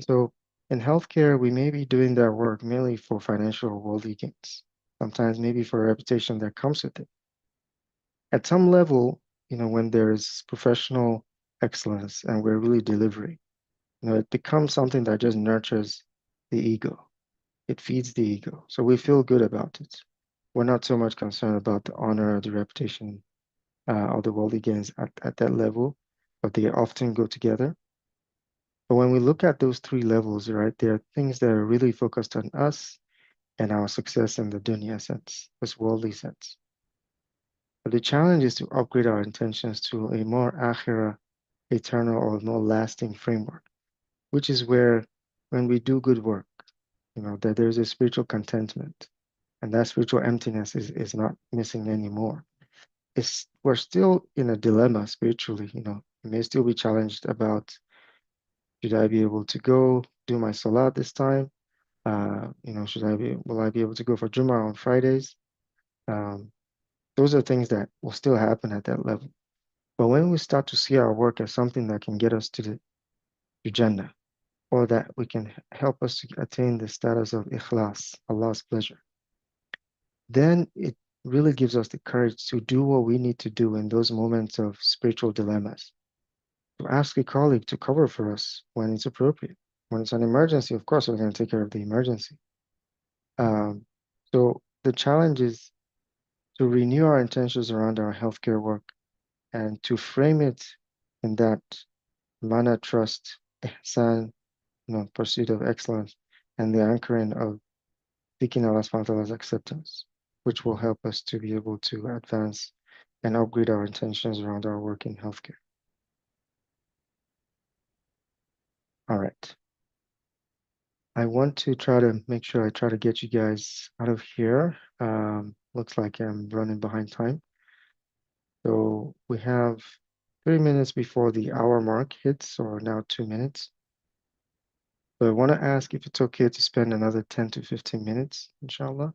So in healthcare, we may be doing that work mainly for financial or worldly gains, sometimes maybe for a reputation that comes with it. At some level, when there's professional excellence and we're really delivering, it becomes something that just nurtures the ego. It feeds the ego. So we feel good about it. We're not so much concerned about the honor, the reputation, or the worldly gains at that level, but they often go together. But when we look at those three levels, right, there are things that are really focused on us and our success in the dunya sense, this worldly sense. But the challenge is to upgrade our intentions to a more akhirah, eternal, or more lasting framework, which is where when we do good work, that there's a spiritual contentment, and that spiritual emptiness is not missing anymore. We're still in a dilemma spiritually, we may still be challenged about, should I be able to go do my salat this time? Will I be able to go for Jummah on Fridays? Those are things that will still happen at that level. But when we start to see our work as something that can get us to Jannah, or that we can help us to attain the status of ikhlas, Allah's pleasure, then it really gives us the courage to do what we need to do in those moments of spiritual dilemmas. To ask a colleague to cover for us when it's appropriate. When it's an emergency, of course, we're going to take care of the emergency. So the challenge is to renew our intentions around our healthcare work and to frame it in that mana, trust, ihsan, pursuit of excellence, and the anchoring of seeking Allah subhanahu wa ta'ala's acceptance, which will help us to be able to advance and upgrade our intentions around our work in healthcare. All right. I want to try to make sure I try to get you guys out of here. Looks like I'm running behind time. So we have 3 minutes before the hour mark hits, or now 2 minutes. So I want to ask if it's okay to spend another 10 to 15 minutes, inshallah.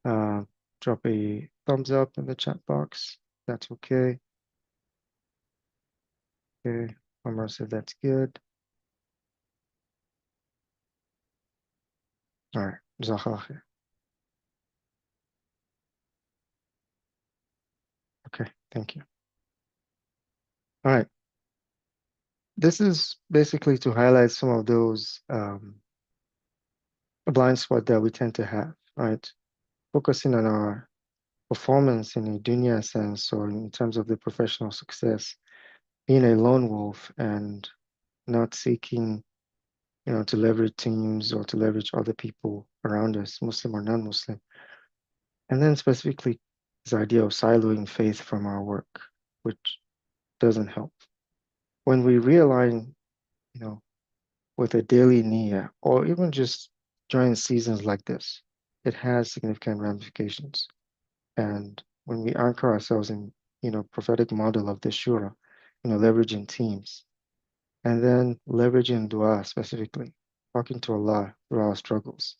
Drop a thumbs up in the chat box. That's okay. Okay, Omar said that's good. All right, Jazakallah khair. Okay, thank you. All right. This is basically to highlight some of those a blind spot that we tend to have, right? Focusing on our performance in a dunya sense or in terms of the professional success, being a lone wolf and not seeking, to leverage teams or to leverage other people around us, Muslim or non-Muslim. And then specifically this idea of siloing faith from our work, which doesn't help. When we realign, you know, with a daily niyyah, or even just during seasons like this, it has significant ramifications. And when we anchor ourselves in, prophetic model of the shura, leveraging teams, and then leveraging dua specifically, talking to Allah through our struggles,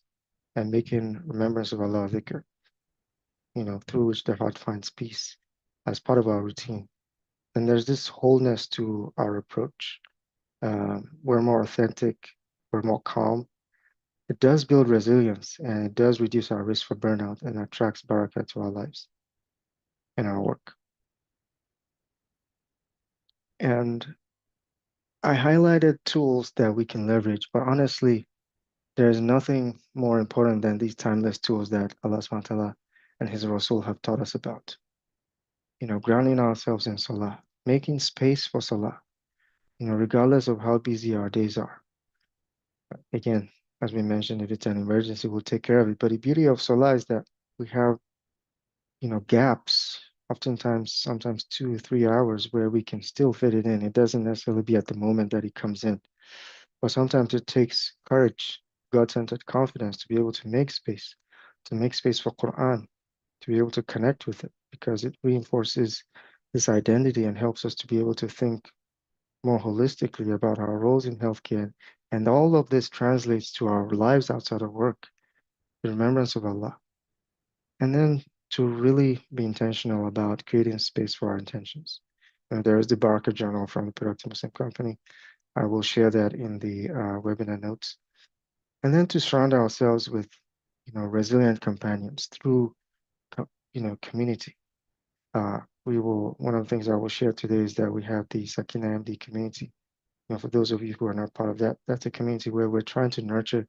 and making remembrance of Allah dhikr, through which the heart finds peace as part of our routine. And there's this wholeness to our approach. We're more authentic, we're more calm. It does build resilience and it does reduce our risk for burnout and attracts barakah to our lives and our work. And I highlighted tools that we can leverage, but honestly, there's nothing more important than these timeless tools that Allah subhanahu wa ta'ala and His Rasul have taught us about. Grounding ourselves in salah, making space for salah, regardless of how busy our days are. Again, as we mentioned, if it's an emergency, we'll take care of it. But the beauty of salah is that we have, gaps, oftentimes, sometimes 2 or 3 hours where we can still fit it in. It doesn't necessarily be at the moment that it comes in. But sometimes it takes courage, God-centered confidence to be able to make space for Quran, to be able to connect with it, because it reinforces this identity and helps us to be able to think more holistically about our roles in healthcare. And all of this translates to our lives outside of work, the remembrance of Allah. And then to really be intentional about creating space for our intentions. There is the Barker Journal from the Productive Muslim Company. I will share that in the webinar notes. And then to surround ourselves with, resilient companions through, community. One of the things I will share today is that we have the Sakeenah MD community. For those of you who are not part of that, that's a community where we're trying to nurture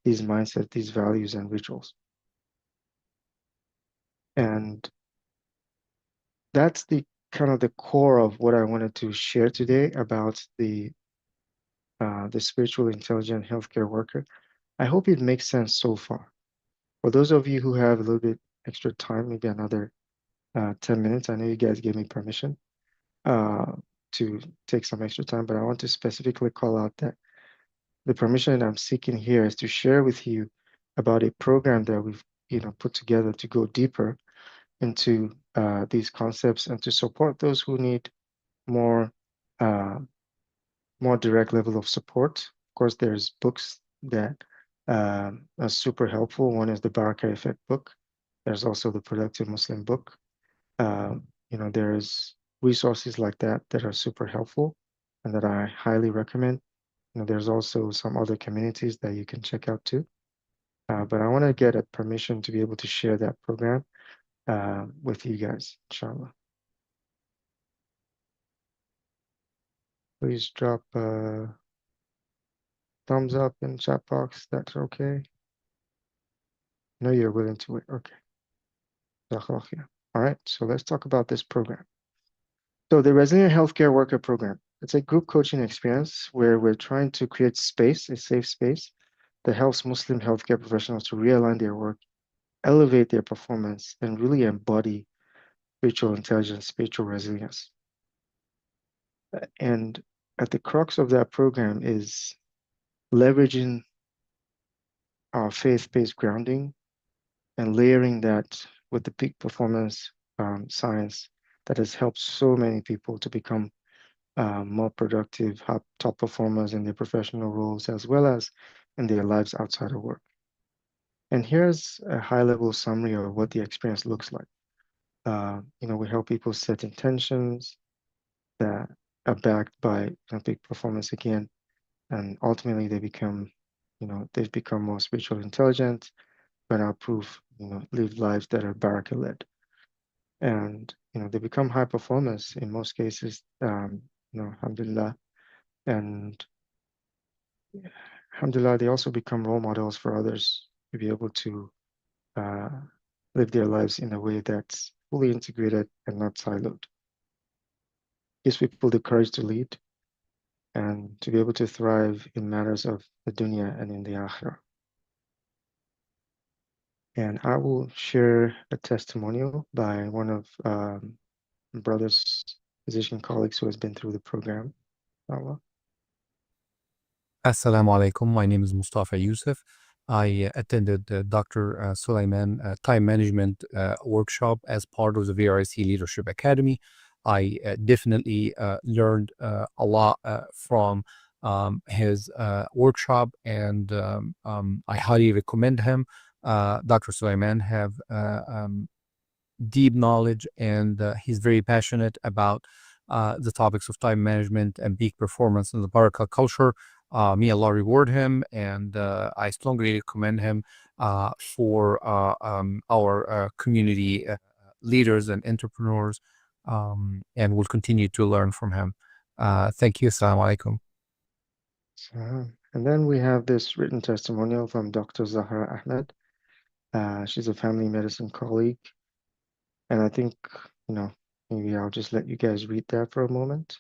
these mindsets, these values and rituals. And that's the kind of the core of what I wanted to share today about the spiritual intelligent healthcare worker. I hope it makes sense so far. For those of you who have a little bit extra time, maybe another 10 minutes, I know you guys gave me permission to take some extra time, but I want to specifically call out that the permission I'm seeking here is to share with you about a program that we've put together to go deeper into these concepts and to support those who need more uh, more direct level of support. Of course, there's books that are super helpful. One is the Baraka Effect book. There's also the Productive Muslim book. There's resources like that that are super helpful and that I highly recommend. There's also some other communities that you can check out too. But I want to get a permission to be able to share that program with you guys, inshallah. Please drop a thumbs up in chat box. That's okay. I know you're willing to wait. Okay. Jazakallah. All right, so let's talk about this program. So the Resilient Healthcare Worker Program, it's a group coaching experience where we're trying to create space, a safe space, that helps Muslim healthcare professionals to realign their work, elevate their performance, and really embody spiritual intelligence, spiritual resilience. And at the crux of that program is leveraging our faith-based grounding and layering that with the peak performance science that has helped so many people to become more productive, top performers in their professional roles, as well as in their lives outside of work. And here's a high-level summary of what the experience looks like. We help people set intentions that are backed by peak performance again, and ultimately they become, they've become more spiritually intelligent, burnout proof, live lives that are barakah-led. And, they become high performers in most cases, alhamdulillah. And alhamdulillah, they also become role models for others to be able to live their lives in a way that's fully integrated and not siloed. Gives people the courage to lead and to be able to thrive in matters of the dunya and in the akhirah. And I will share a testimonial by one of brother's physician colleagues who has been through the program. Allah. Assalamu alaikum. My name is Mustafa Yusuf. I attended Dr. Sulayman time management workshop as part of the VRIC Leadership Academy. I definitely learned a lot from his workshop, and I highly recommend him. Dr. Sulayman have deep knowledge, and he's very passionate about the topics of time management and peak performance in the Baraka culture. May Allah reward him, and I strongly recommend him for our community leaders and entrepreneurs, and we'll continue to learn from him. Thank you. Assalamu alaikum. And then we have this written testimonial from Dr. Zahra Ahmed. She's a family medicine colleague. And I think, maybe I'll just let you guys read that for a moment.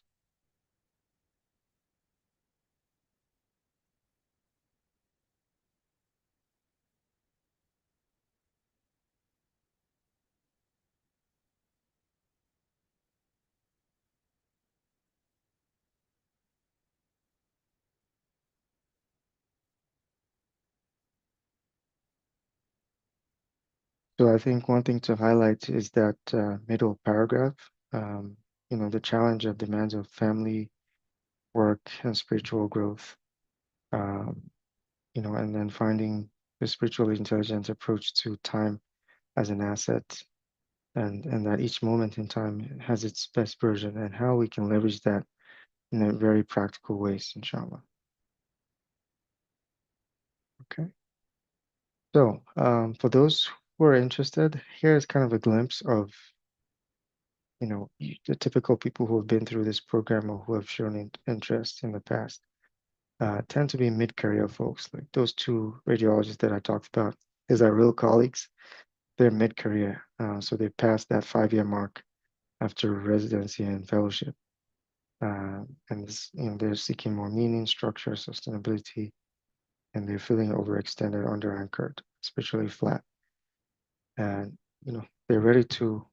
So I think one thing to highlight is that middle paragraph, the challenge of demands of family, work, and spiritual growth, and then finding the spiritually intelligent approach to time as an asset, and that each moment in time has its best version, and how we can leverage that in a very practical ways, inshallah. Okay. So for those who are interested, here's kind of a glimpse of the typical people who have been through this program or who have shown interest in the past. Tend to be mid-career folks, like those two radiologists that I talked about. These are real colleagues. They're mid-career, so they passed that 5-year mark after residency and fellowship. And they're seeking more meaning, structure, sustainability, and they're feeling overextended, under-anchored, spiritually flat. And they're ready to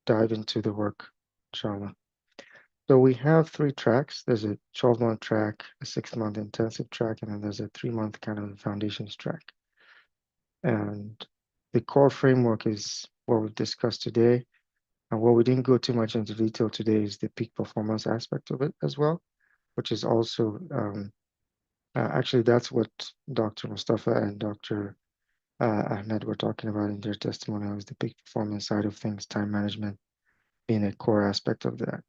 dive into the work, inshallah. So we have 3 tracks. There's a 12-month track, a 6-month intensive track, and then there's a 3-month kind of foundations track. And the core framework is what we've discussed today. And what we didn't go too much into detail today is the peak performance aspect of it as well, which is also, actually, that's what Dr. Mustafa and Dr. Ahmed were talking about in their testimonials, the peak performance side of things, time management being a core aspect of that.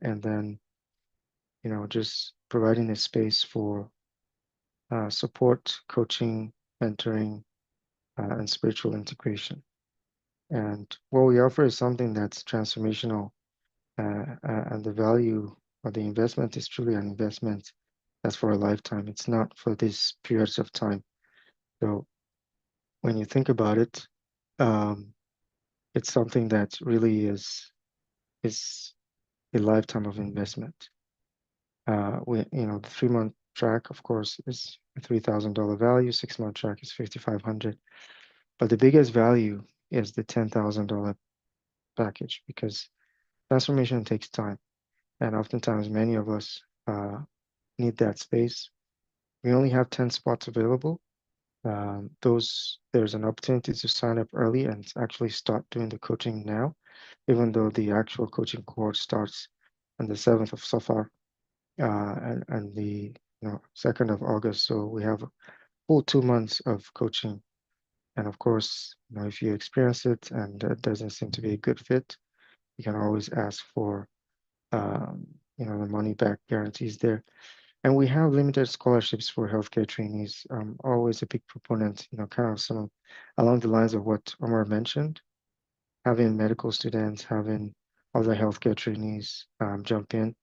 And then, just providing a space for support, coaching, mentoring, and spiritual integration. And what we offer is something that's transformational, and the value or the investment is truly an investment that's for a lifetime. It's not for these periods of time. So when you think about it, it's something that really is a lifetime of investment. The 3-month track, of course, is a $3,000 value. 6-month track is $5,500. But the biggest value is the $10,000 package, because transformation takes time, and oftentimes many of us need that space. We only have 10 spots available. There's an opportunity to sign up early and actually start doing the coaching now, even though the actual coaching course starts on the 7th of Safar and the 2nd of August. So we have a full 2 months of coaching. And of course, if you experience it and it doesn't seem to be a good fit, you can always ask for the money back guarantees there. And we have limited scholarships for healthcare trainees. Always a big proponent, kind of some along the lines of what Omar mentioned, having medical students, having other healthcare trainees jump in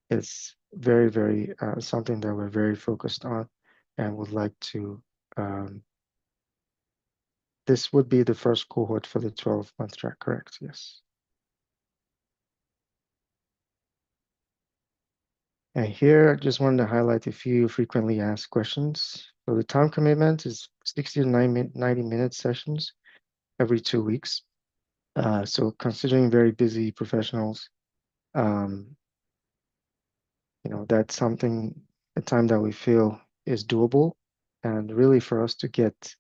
is very, very something that we're very focused on and would like to. This would be the first cohort for the 12-month track, correct? Yes. And here, I just wanted to highlight a few frequently asked questions. So the time commitment is 60 to 90-minute sessions every 2 weeks. So considering very busy professionals, that's something, a time that we feel is doable. And really for us to get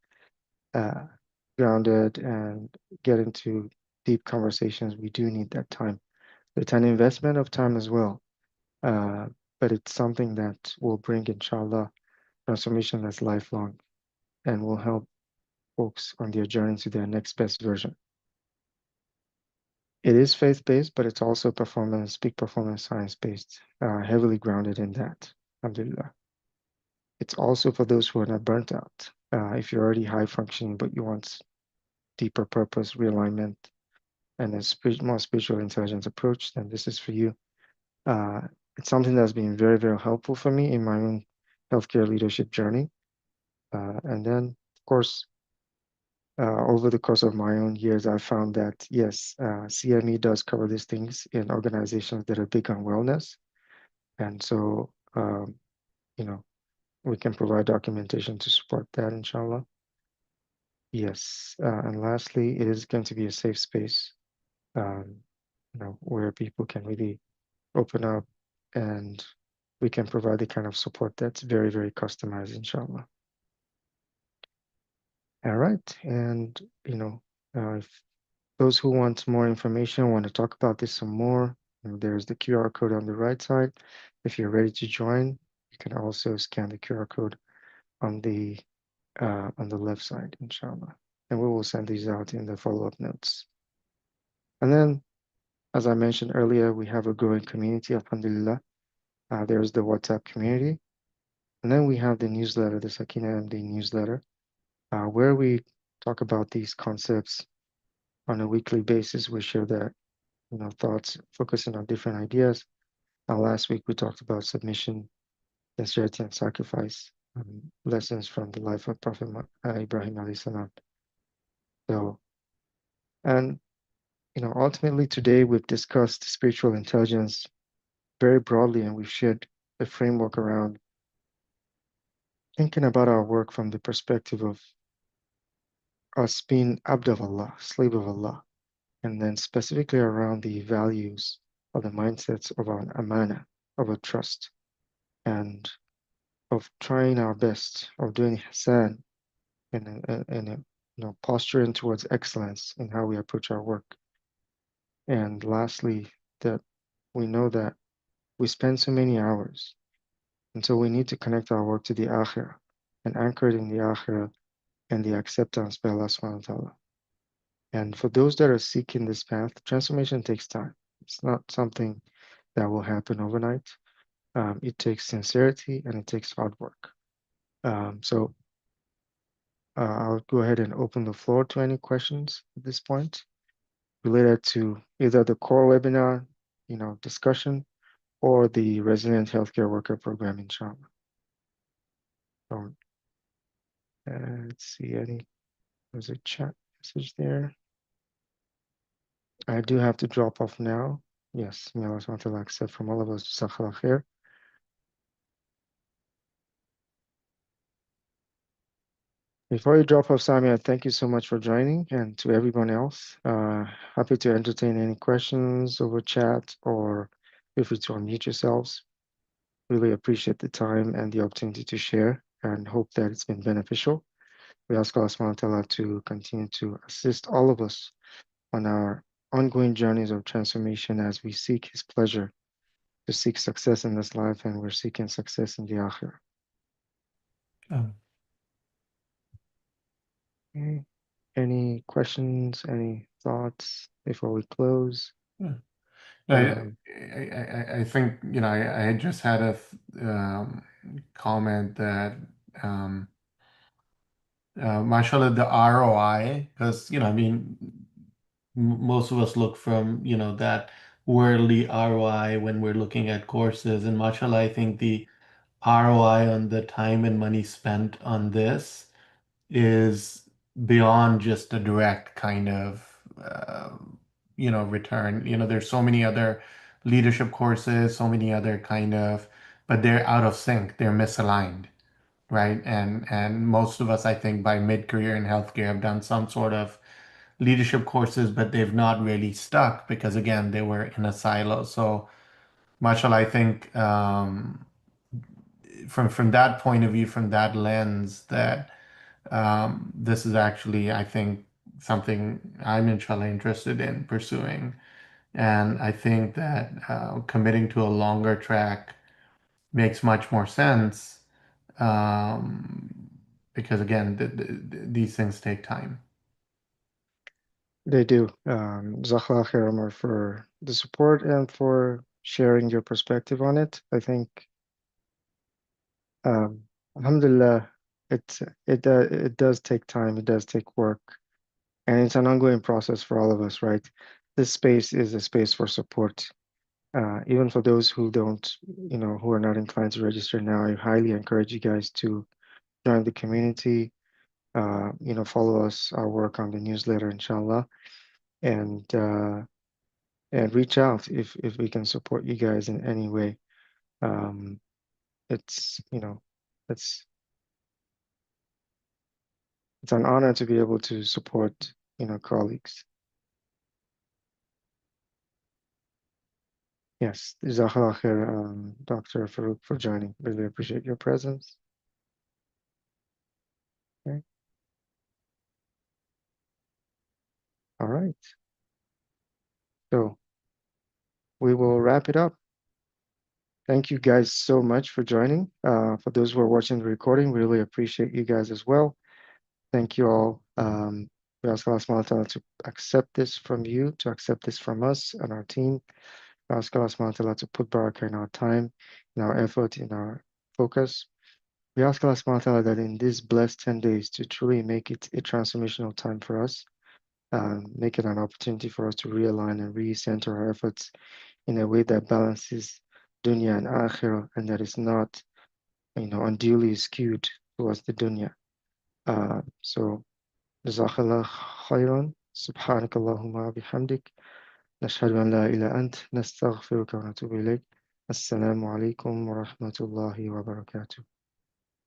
grounded and get into deep conversations, we do need that time. It's an investment of time as well, but it's something that will bring, inshallah, transformation that's lifelong and will help folks on their journey to their next best version. It is faith-based, but it's also peak performance science-based, heavily grounded in that, alhamdulillah. It's also for those who are not burnt out. If you're already high functioning, but you want deeper purpose, realignment, and a more spiritual intelligence approach, then this is for you. It's something that's been very, very helpful for me in my own healthcare leadership journey. And then, of course, over the course of my own years, I found that, yes, CME does cover these things in organizations that are big on wellness. And so, we can provide documentation to support that, inshallah. Yes. And lastly, it is going to be a safe space, where people can really open up and we can provide the kind of support that's very, very customized, inshallah. All right. And, if those who want more information, want to talk about this some more, there's the QR code on the right side. If you're ready to join, you can also scan the QR code on the left side, inshallah. And we will send these out in the follow-up notes. And then, as I mentioned earlier, we have a growing community, alhamdulillah. There's the WhatsApp community. And then we have the newsletter, the Sakeenah MD newsletter, where we talk about these concepts on a weekly basis. We share the thoughts, focusing on different ideas. Last week we talked about submission, sincerity, and sacrifice, lessons from the life of Prophet Ibrahim alayhi salam. So, and ultimately today we've discussed spiritual intelligence very broadly, and we've shared a framework around thinking about our work from the perspective of us being abd of Allah, slave of Allah, and then specifically around the values of the mindsets of our amana, of a trust, and of trying our best, of doing ihsan, and posturing towards excellence in how we approach our work. And lastly, that we know that we spend so many hours, and so we need to connect our work to the akhirah and anchor it in the akhirah and the acceptance by Allah subhanahu wa ta'ala. And for those that are seeking this path, transformation takes time. It's not something that will happen overnight. It takes sincerity and it takes hard work. So I'll go ahead and open the floor to any questions at this point related to either the core webinar, discussion, or the resident healthcare worker program, inshallah. So, let's see, there's a chat message there. I do have to drop off now. Yes, may Allah subhanahu wa ta'ala accept from all of us. Jazakallah khair. Before you drop off, Samia, thank you so much for joining, and to everyone else, happy to entertain any questions over chat or feel free to unmute yourselves. Really appreciate the time and the opportunity to share and hope that it's been beneficial. We ask Allah subhanahu wa ta'ala to continue to assist all of us on our ongoing journeys of transformation as we seek His pleasure, to seek success in this life, and we're seeking success in the akhirah. Okay. Any questions, any thoughts before we close? Yeah. Um, I think, I just had a comment that, mashallah, the ROI, because, most of us look from, that worldly ROI when we're looking at courses. And mashallah, I think the ROI on the time and money spent on this is beyond just a direct kind of return. There's so many other leadership courses, so many other kind of, but they're out of sync, they're misaligned, right? And most of us, I think, by mid-career in healthcare have done some sort of leadership courses, but they've not really stuck because again, they were in a silo. So mashallah, I think from that point of view, from that lens, that this is actually, I think, something I'm inshallah interested in pursuing. And I think that committing to a longer track makes much more sense because, again, these things take time. They do. Jazakallah khair, Omar, for the support and for sharing your perspective on it. I think, alhamdulillah, it does take time, it does take work, and it's an ongoing process for all of us, right? This space is a space for support. Even for those who don't, who are not inclined to register now, I highly encourage you guys to join the community, follow us, our work on the newsletter, inshallah, and reach out if we can support you guys in any way. It's, it's it's an honor to be able to support, colleagues. Yes, Jazakallah khair, Dr. Farouk, for joining. Really appreciate your presence. Okay. All right. So we will wrap it up. Thank you guys so much for joining. For those who are watching the recording, we really appreciate you guys as well. Thank you all. We ask Allah subhanahu wa ta'ala to accept this from you, to accept this from us and our team. We ask Allah subhanahu wa ta'ala to put barakah in our time, in our effort, in our focus. We ask Allah subhanahu wa ta'ala that in these blessed 10 days to truly make it a transformational time for us, make it an opportunity for us to realign and recenter our efforts in a way that balances dunya and akhirah, and that is not, unduly skewed towards the dunya. So, jazakallah khairan, subhanakallahumma bihamdik, nashhadu an la ilaha ant, nastaghfiruka wa natubu ilayk. Assalamu alaikum wa rahmatullahi wa barakatuh.